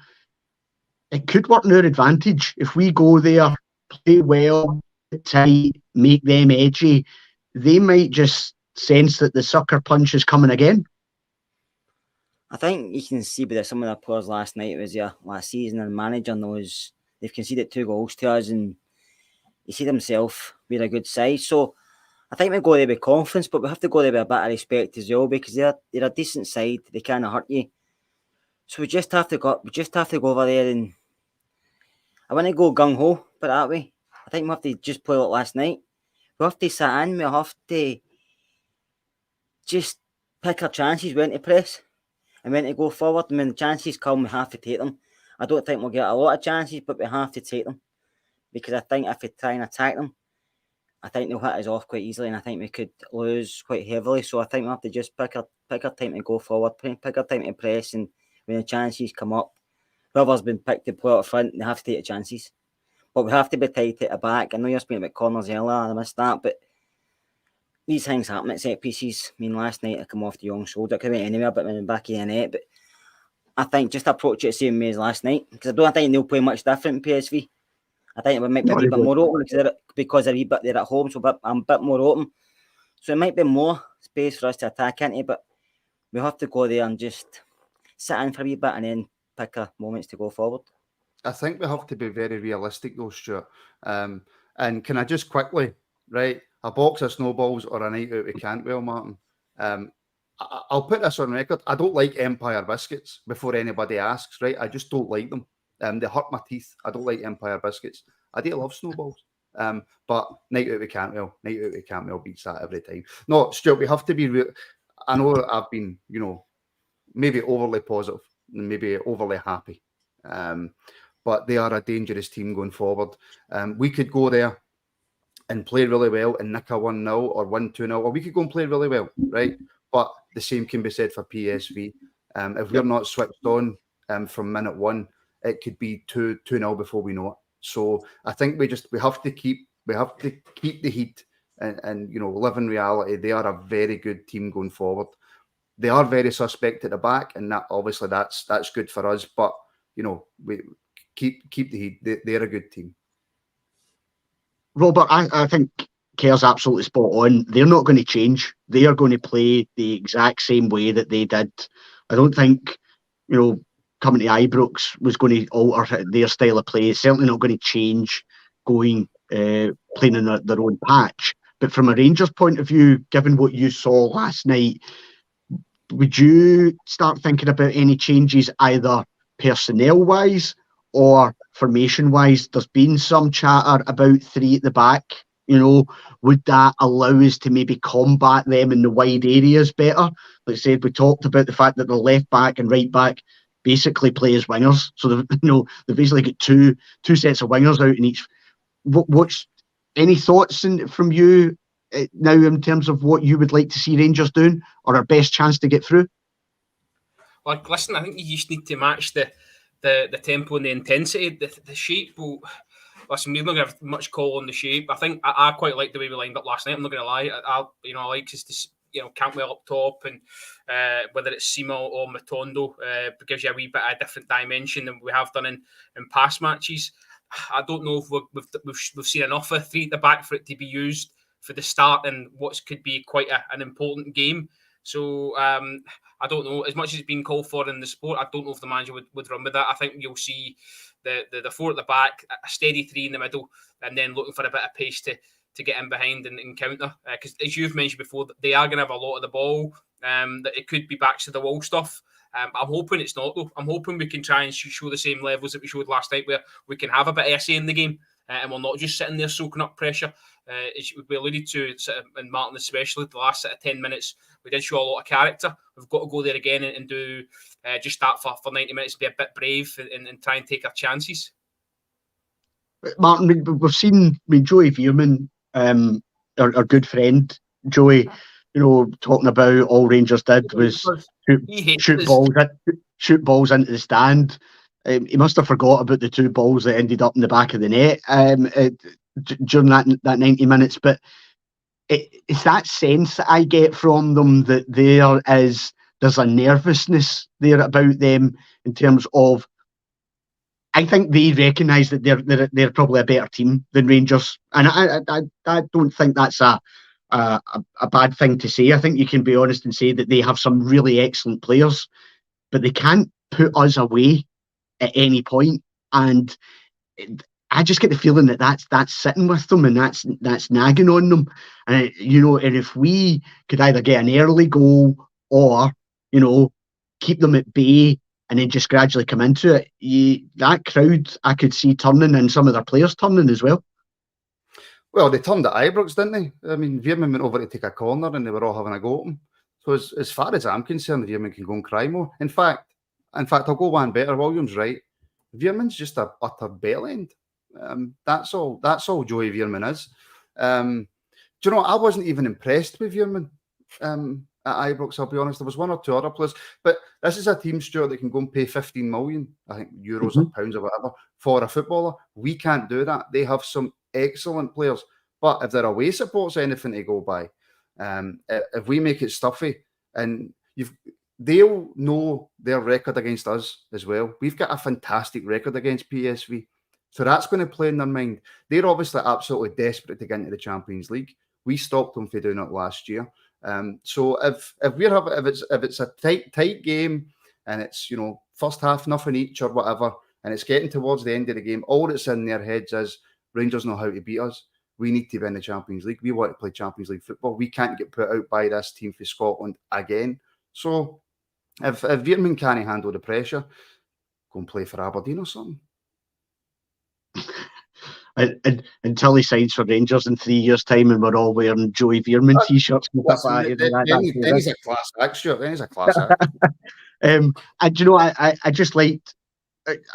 it could work in our advantage. If we go there, play well, tight, make them edgy, they might just sense that the sucker punch is coming again. I think you can see by some of the players last night, it was last season, and the manager knows they've conceded 2 goals to us, and he see himself being a good side. So I think we go there with confidence, but we have to go there with a bit of respect as well, because they're a decent side. They can't hurt you. So we just have to go over there, and I want to go gung ho, put it that way. I think we have to just play like last night. We have to sit in. We have to just pick our chances when to press and when to go forward. And when the chances come, we have to take them. I don't think we'll get a lot of chances, but we have to take them, because I think if we try and attack them, I think they'll hit us off quite easily, and I think we could lose quite heavily. So I think we have to just pick our time to go forward, pick our time to press, and when the chances come up, whoever's been picked to play up front, they have to take the chances. But we have to be tight at the back. I know you're speaking about corners earlier, I missed that, but these things happen at set pieces. I mean, last night I come off the young shoulder, it could have went anywhere but in the back of the net. But I think just approach it the same way as last night, because I don't think they'll play much different in PSV. I think it might be a wee bit more open because they're at home, so I'm a bit more open. So it might be more space for us to attack into, but we have to go there and just sit in for a wee bit and then pick our moments to go forward. I think we have to be very realistic though, Stuart. And can I just quickly, right, a box of snowballs or a night out with Cantwell, Martin? I'll put this on record. I don't like Empire biscuits before anybody asks, right? I just don't like them. They hurt my teeth. I don't like Empire biscuits. I do love snowballs. But night out with Cantwell beats that every time. No, Stuart, we have to be real. I know I've been, maybe overly positive and maybe overly happy. But they are a dangerous team going forward. We could go there and play really well and nick a 1-0 or 1-2-0, or we could go and play really well, right? But the same can be said for PSV. If we're not switched on from minute 1, it could be 2-0 before we know it. So I think we have to keep the heat and live in reality. They are a very good team going forward. They are very suspect at the back, and that obviously that's good for us. But we keep the heat. They're a good team. Robert, I think Kerr's absolutely spot on. They're not going to change. They are going to play the exact same way that they did. I don't think coming to Ibrox was going to alter their style of play. It's certainly not going to change playing in their own patch. But from a Rangers point of view, given what you saw last night, would you start thinking about any changes either personnel-wise or formation-wise? There's been some chatter about 3 at the back. Would that allow us to maybe combat them in the wide areas better? Like I said, we talked about the fact that the left back and right back basically play as wingers. So they've basically got two sets of wingers out in each. What's any thoughts from you now in terms of what you would like to see Rangers doing or our best chance to get through? Well, listen, I think you just need to match the tempo and the intensity. The shape will... Listen, we're not going to have much call on the shape. I think I quite like the way we lined up last night. I'm not going to lie. I like us to Cantwell up top, and whether it's Sima or Matondo, gives you a wee bit of a different dimension than we have done in past matches. I don't know if we've seen enough of 3 at the back for it to be used for the start and what could be quite an important game. So I don't know. As much as it's been called for in the sport, I don't know if the manager would run with that. I think you'll see the 4 at the back, a steady 3 in the middle, and then looking for a bit of pace to get in behind and counter. Because as you've mentioned before, they are going to have a lot of the ball. That it could be backs to the wall stuff. I'm hoping it's not, though. I'm hoping we can try and show the same levels that we showed last night, where we can have a bit of essay in the game, and we're not just sitting there soaking up pressure. As we alluded to, and Martin especially, the last 10 minutes, we did show a lot of character. We've got to go there again and do just that for 90 minutes, be a bit brave and try and take our chances. Martin, we've seen Joey Veerman, our good friend, Joey, talking about all Rangers did was shoot balls into the stand. He must have forgot about the 2 balls that ended up in the back of the net during that 90 minutes. But it's that sense that I get from them that there's a nervousness there about them in terms of, I think they recognise that they're probably a better team than Rangers, and I don't think that's a bad thing to say. I think you can be honest and say that they have some really excellent players, but they can't put us away at any point. And I just get the feeling that that's sitting with them, and that's nagging on them. And and if we could either get an early goal or keep them at bay and then just gradually come into it, that crowd I could see turning, and some of their players turning as well. Well, they turned at Ibrox, didn't they? I mean, Veerman went over to take a corner and they were all having a go at him. So as far as I'm concerned, Veerman can go and cry more. In fact, I'll go one better. William's right. Veerman's just a utter bellend. That's all Joey Veerman is. Do you know, I wasn't even impressed with Veerman at Ibrox, I'll be honest. There was 1 or 2 other players, but this is a team, Stuart, that can go and pay 15 million, I think, euros or pounds or whatever, for a footballer. We can't do that. They have some excellent players, but if their away support's anything to go by, if we make it stuffy, and they'll know their record against us as well. We've got a fantastic record against PSV, so that's going to play in their mind. They're obviously absolutely desperate to get into the Champions League. We stopped them from doing it last year. So if it's a tight game and it's first half nothing each or whatever, and it's getting towards the end of the game, all that's in their heads is Rangers know how to beat us. We need to be in the Champions League. We want to play Champions League football. We can't get put out by this team for Scotland again. So if Veerman can't handle the pressure, go and play for Aberdeen or something. Until he signs for Rangers in 3 years' time and we're all wearing Joey Veerman t-shirts. Then he's a class act, sure. Then he's a class act. And I just liked,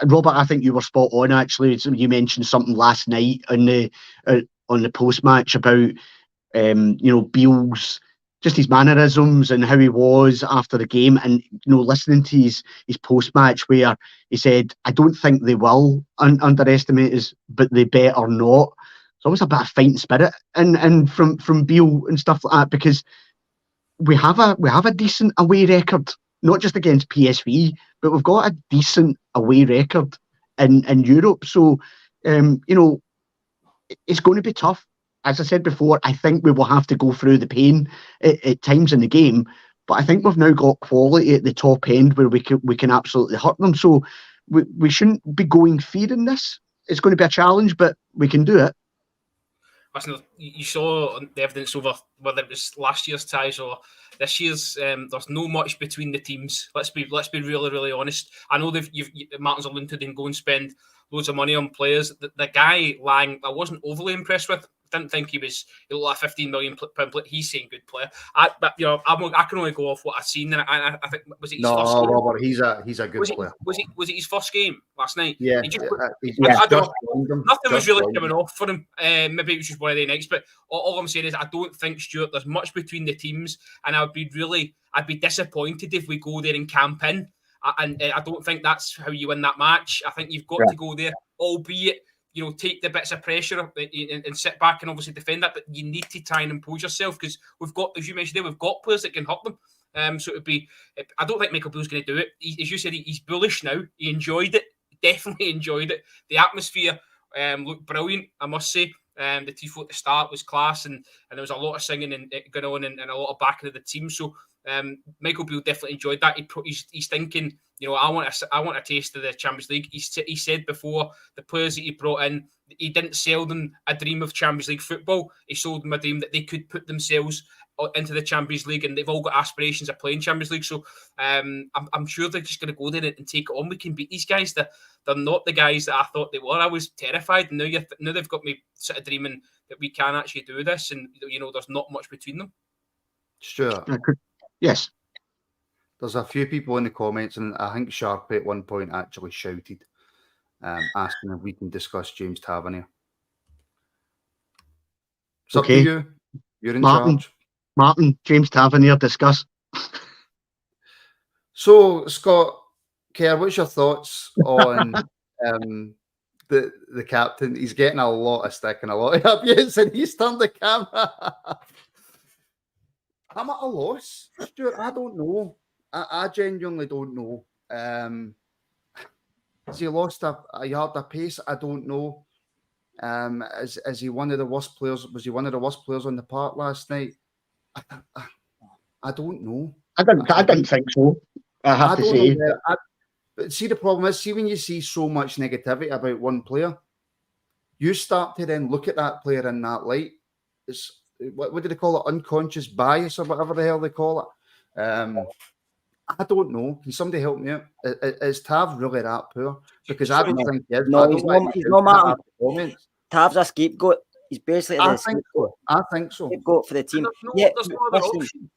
Robert, I think you were spot on, actually. So you mentioned something last night on the post-match about, Beale's, just his mannerisms and how he was after the game, and listening to his post-match where he said, I don't think they will underestimate us, but they better not. It's always a bit of fighting spirit and from Beale and stuff like that, because we have a decent away record, not just against PSV, but we've got a decent away record in Europe. So it's going to be tough. As I said before, I think we will have to go through the pain at times in the game, but I think we've now got quality at the top end where we can absolutely hurt them. So we shouldn't be going fearing this. It's going to be a challenge, but we can do it. listen, you saw the evidence over whether it was last year's ties or this year's. There's no much between the teams. Let's be really, really honest. I know Martin's alluded to them go and spend loads of money on players. The guy Lang, I wasn't overly impressed with. Didn't think he looked like a £15 million player. He's saying good player. I can only go off what I've seen. And I think was it his first game? Robert, he's a good player. Was it his first game last night? Yeah, I don't know. Nothing was really coming off for him. Maybe it was just one of the nights. But all I'm saying is I don't think, Stuart, there's much between the teams, and I'd be disappointed if we go there and camp in. And I don't think that's how you win that match. I think you've got to go there, albeit, take the bits of pressure and sit back and obviously defend that. But you need to try and impose yourself because we've got, as you mentioned there, we've got players that can hurt them. So I don't think Michael Beale's going to do it. As you said, he's bullish now. He enjoyed it. Definitely enjoyed it. The atmosphere looked brilliant, I must say. The tifo at the start was class, and there was a lot of singing and going on and a lot of backing of the team. So Michael Beale definitely enjoyed that. He's thinking, I want a taste of the Champions League. He said before, the players that he brought in, he didn't sell them a dream of Champions League football. He sold them a dream that they could put themselves into the Champions League, and they've all got aspirations of playing Champions League. So I'm sure they're just going to go there and take it on. We can beat these guys. They're not the guys that I thought they were. I was terrified. Now they've got me sort of dreaming that we can actually do this, and there's not much between them. Sure. Yes. There's a few people in the comments, and I think Sharpie at one point actually shouted, asking if we can discuss James Tavernier. It's up to you. You're in charge. Martin, James Tavernier, discuss. So, Scott Kerr, what's your thoughts on the captain? He's getting a lot of stick and a lot of abuse, and he's turned the camera. I'm at a loss, Stuart. I don't know. I genuinely don't know. Has he lost a yard of pace? I don't know. Is he one of the worst players? Was he one of the worst players on the park last night? I don't know. I didn't think so. I have to say. But see, the problem is, when you see so much negativity about one player, you start to then look at that player in that light. It's what do they call it? Unconscious bias or whatever the hell they call it. I don't know. Can somebody help me out? Is Tav really that poor? Because I don't think he is. No, he's not, Martin. Tav's a scapegoat. He's basically I think so. Scapegoat for the team. There's no other option.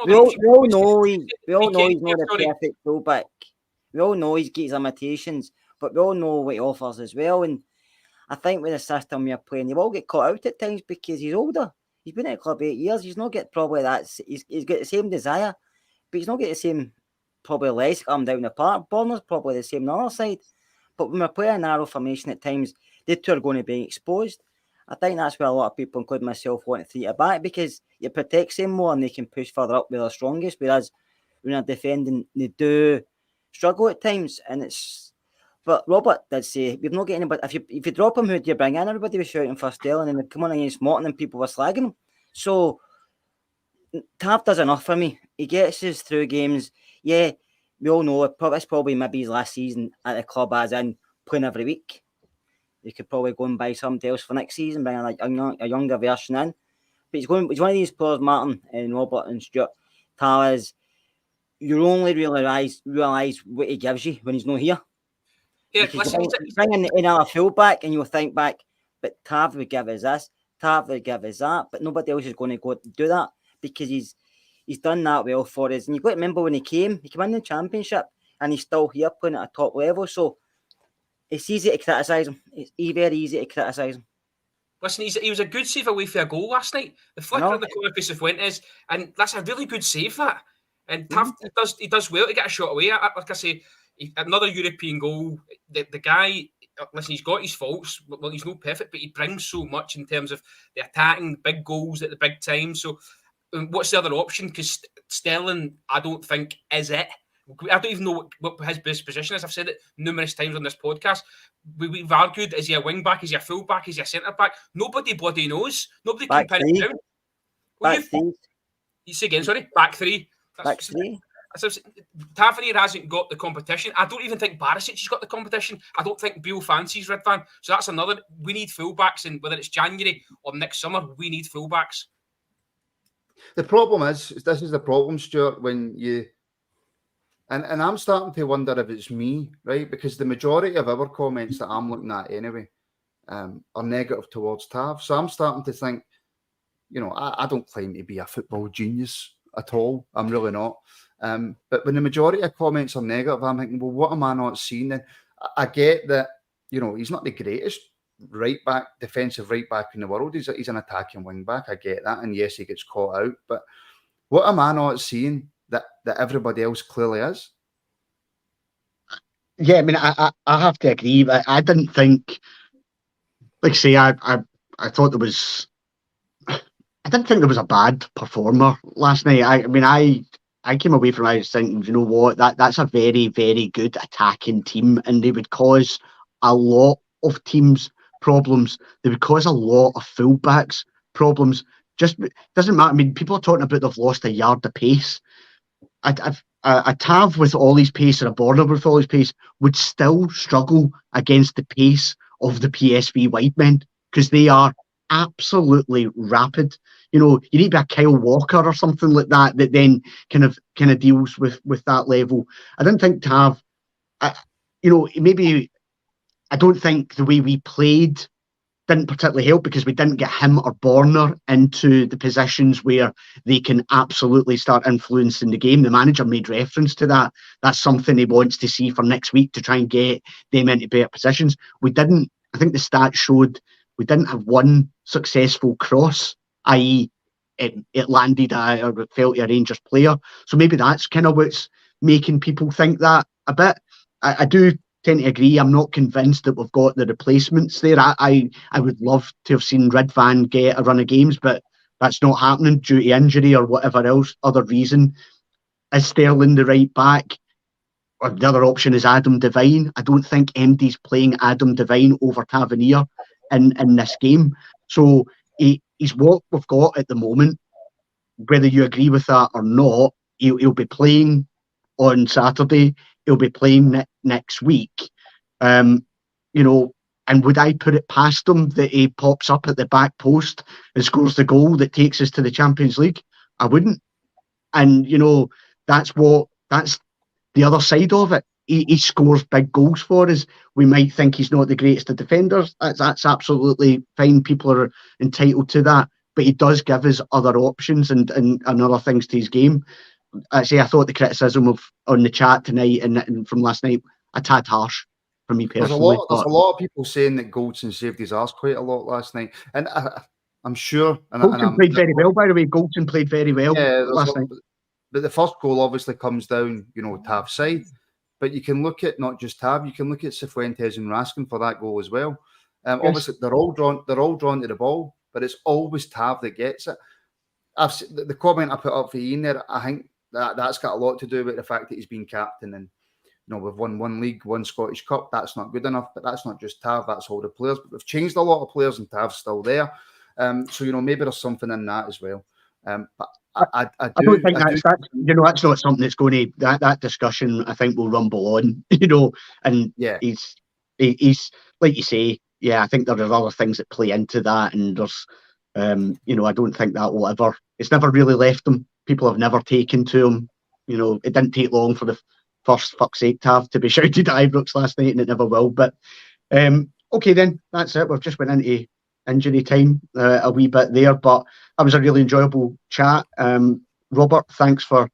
We all know he's not a perfect fullback. We all know he's got his limitations, but we all know what he offers as well. And I think with the system we're playing, he will get caught out at times because he's older. He's been at the club 8 years. He's not get probably that. He's got the same desire, but he's not got the same probably less come down the park. Borner's probably the same on the other side. But when we're playing a narrow formation at times, the two are going to be exposed. I think that's where a lot of people, including myself, want to three it back because it protects them more and they can push further up with their strongest. Whereas when they're defending, they do struggle at times. But Robert did say, we've not got anybody. If you drop him, who do you bring in? Everybody was shouting for Sterling and they come on against Morton and people were slagging him. So Tav does enough for me. He gets us through games. Yeah, we all know it's probably maybe his last season at the club, as in playing every week. You could probably go and buy somebody else for next season, bring a younger version in. But he's one of these players, Martin and Robert and Stuart. Tav is, you only realise what he gives you when he's not here. Yeah, listen, he's bringing in another fullback and you'll think back, but Tav would give us this, Tav would give us that, but nobody else is going to go do that because he's done that well for us. And you've got to remember when he came in the Championship and he's still here playing at a top level. So it's easy to criticise him. It's very easy to criticise him. Listen, he was a good save away for a goal last night. The flicker on the corner piece of Fuentes, and that's a really good save, that. And Tav, he does well to get a shot away. Like I say, another European goal. The guy, listen, he's got his faults. Well, he's not perfect, but he brings so much in terms of the attacking, big goals at the big time. So what's the other option? Because Sterling, I don't think, is it. I don't even know what his best position is. I've said it numerous times on this podcast. We've argued, is he a wing back? Is he a full back? Is he a centre back? Nobody bloody knows. Nobody can pin it down. Back three. You say again, sorry? Back three. Back three. Tavernier hasn't got the competition. I don't even think Barisic has got the competition. I don't think Beale fancies Ridvan. So that's another. We need fullbacks, and whether it's January or next summer, we need fullbacks. The problem is this is the problem, Stuart, when you and I'm starting to wonder if it's me, right? Because the majority of our comments that I'm looking at anyway are negative towards Tav. So I'm starting to think, I don't claim to be a football genius at all. I'm really not. But when the majority of comments are negative, I'm thinking, well, what am I not seeing then? I get that, he's not the greatest defensive right back in the world. He's an attacking wing back. I get that. And yes, he gets caught out. But what am I not seeing that everybody else clearly is? Yeah, I mean, I have to agree. I didn't think, like I say, I thought there was, I didn't think there was a bad performer last night. I came away from it thinking, you know what, that's a very, very good attacking team, and they would cause a lot of teams problems. They would cause a lot of fullbacks problems. Just doesn't matter. I mean, people are talking about they've lost a yard of pace. A Tav with all his pace and a Border with all his pace would still struggle against the pace of the PSV wide men, because they are absolutely rapid. You need to be a Kyle Walker or something like that then kind of deals with that level. I didn't think Tav, maybe I don't think the way we played didn't particularly help, because we didn't get him or Borner into the positions where they can absolutely start influencing the game. The manager made reference to that. That's something he wants to see for next week, to try and get them into better positions. We didn't. I think the stats showed we didn't have one successful cross, i.e. it landed or it fell to a Rangers player. So maybe that's kind of what's making people think that a bit. I do tend to agree. I'm not convinced that we've got the replacements there. I would love to have seen Ridvan get a run of games, but that's not happening due to injury or whatever else other reason. Is Sterling the right back? Or the other option is Adam Devine. I don't think MD's playing Adam Devine over Tavernier in this game. So he's what we've got at the moment. Whether you agree with that or not, he'll be playing on Saturday. He'll be playing next week. And would I put it past him that he pops up at the back post and scores the goal that takes us to the Champions League? I wouldn't. And, that's the other side of it. He scores big goals for us. We might think he's not the greatest of defenders. That's absolutely fine. People are entitled to that. But he does give us other options and other things to his game. Actually, I thought the criticism on the chat tonight and from last night a tad harsh for me personally. There's a lot of people saying that Goldson saved his arse quite a lot last night. And I'm sure... Goldson played very well, by the way. Goldson played very well last night. But the first goal obviously comes down, Tav's side. But you can look at not just Tav, you can look at Cifuentes and Raskin for that goal as well. Yes. Obviously, they're all drawn to the ball, but it's always Tav that gets it. The comment I put up for Ian there, I think that's got a lot to do with the fact that he's been captain, and we've won one league, one Scottish Cup. That's not good enough, but that's not just Tav, that's all the players. But we've changed a lot of players, and Tav's still there. So maybe there's something in that as well. But I don't think that's not something that's going to that discussion. I think will rumble on, and yeah, he's like you say. Yeah, I think there are other things that play into that, and there's, I don't think that will ever. It's never really left him. People have never taken to him. It didn't take long for the first fuck's sake Tav to be shouted at Ibrox last night, and it never will. But okay, then that's it. We've just went into injury time a wee bit there, but that was a really enjoyable chat. Robert, thanks for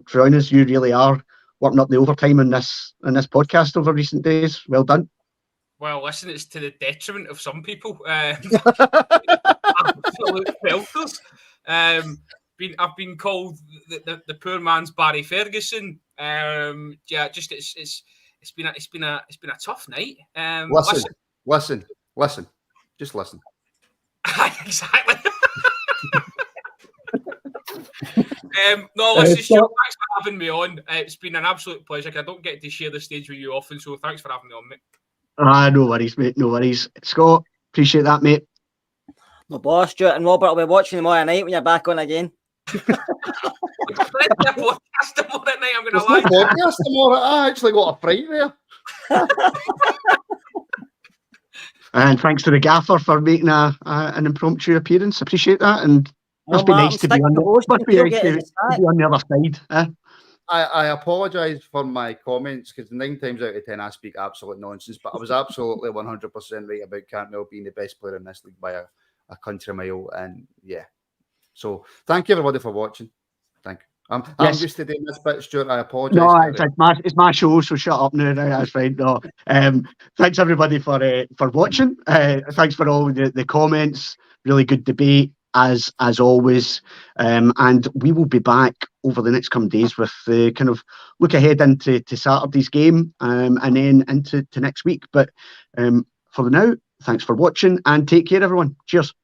joining us. You really are working up the overtime in this podcast over recent days. Well done. Well, listen, it's to the detriment of some people. Absolute filters. I've been called the poor man's Barry Ferguson. It's been a tough night. Listen. Just listen. Exactly. No, listen, Stuart, thanks for having me on. It's been an absolute pleasure. I don't get to share the stage with you often, so thanks for having me on, mate. No worries, mate. No worries. Scott, appreciate that, mate. No boss, Stuart and Robert, I'll be watching tomorrow night when you're back on again. podcast tomorrow night, I'm going There's to no lie. podcast tomorrow. I actually got a fright there. And thanks to the gaffer for making an impromptu appearance. Appreciate that. And must be nice to be on the other side. I apologise for my comments because 9 times out of 10 I speak absolute nonsense, but I was absolutely 100% right about Cantwell being the best player in this league by a country mile. And yeah, so thank you everybody for watching. Thank you. I'm used to doing this bit, Stuart. I apologise. No, it's my show, so shut up now. That's fine. No, thanks everybody for watching. Thanks for all the comments. Really good debate as always. And we will be back over the next coming days with the kind of look ahead into Saturday's game and then into next week. But for the now, thanks for watching and take care, everyone. Cheers.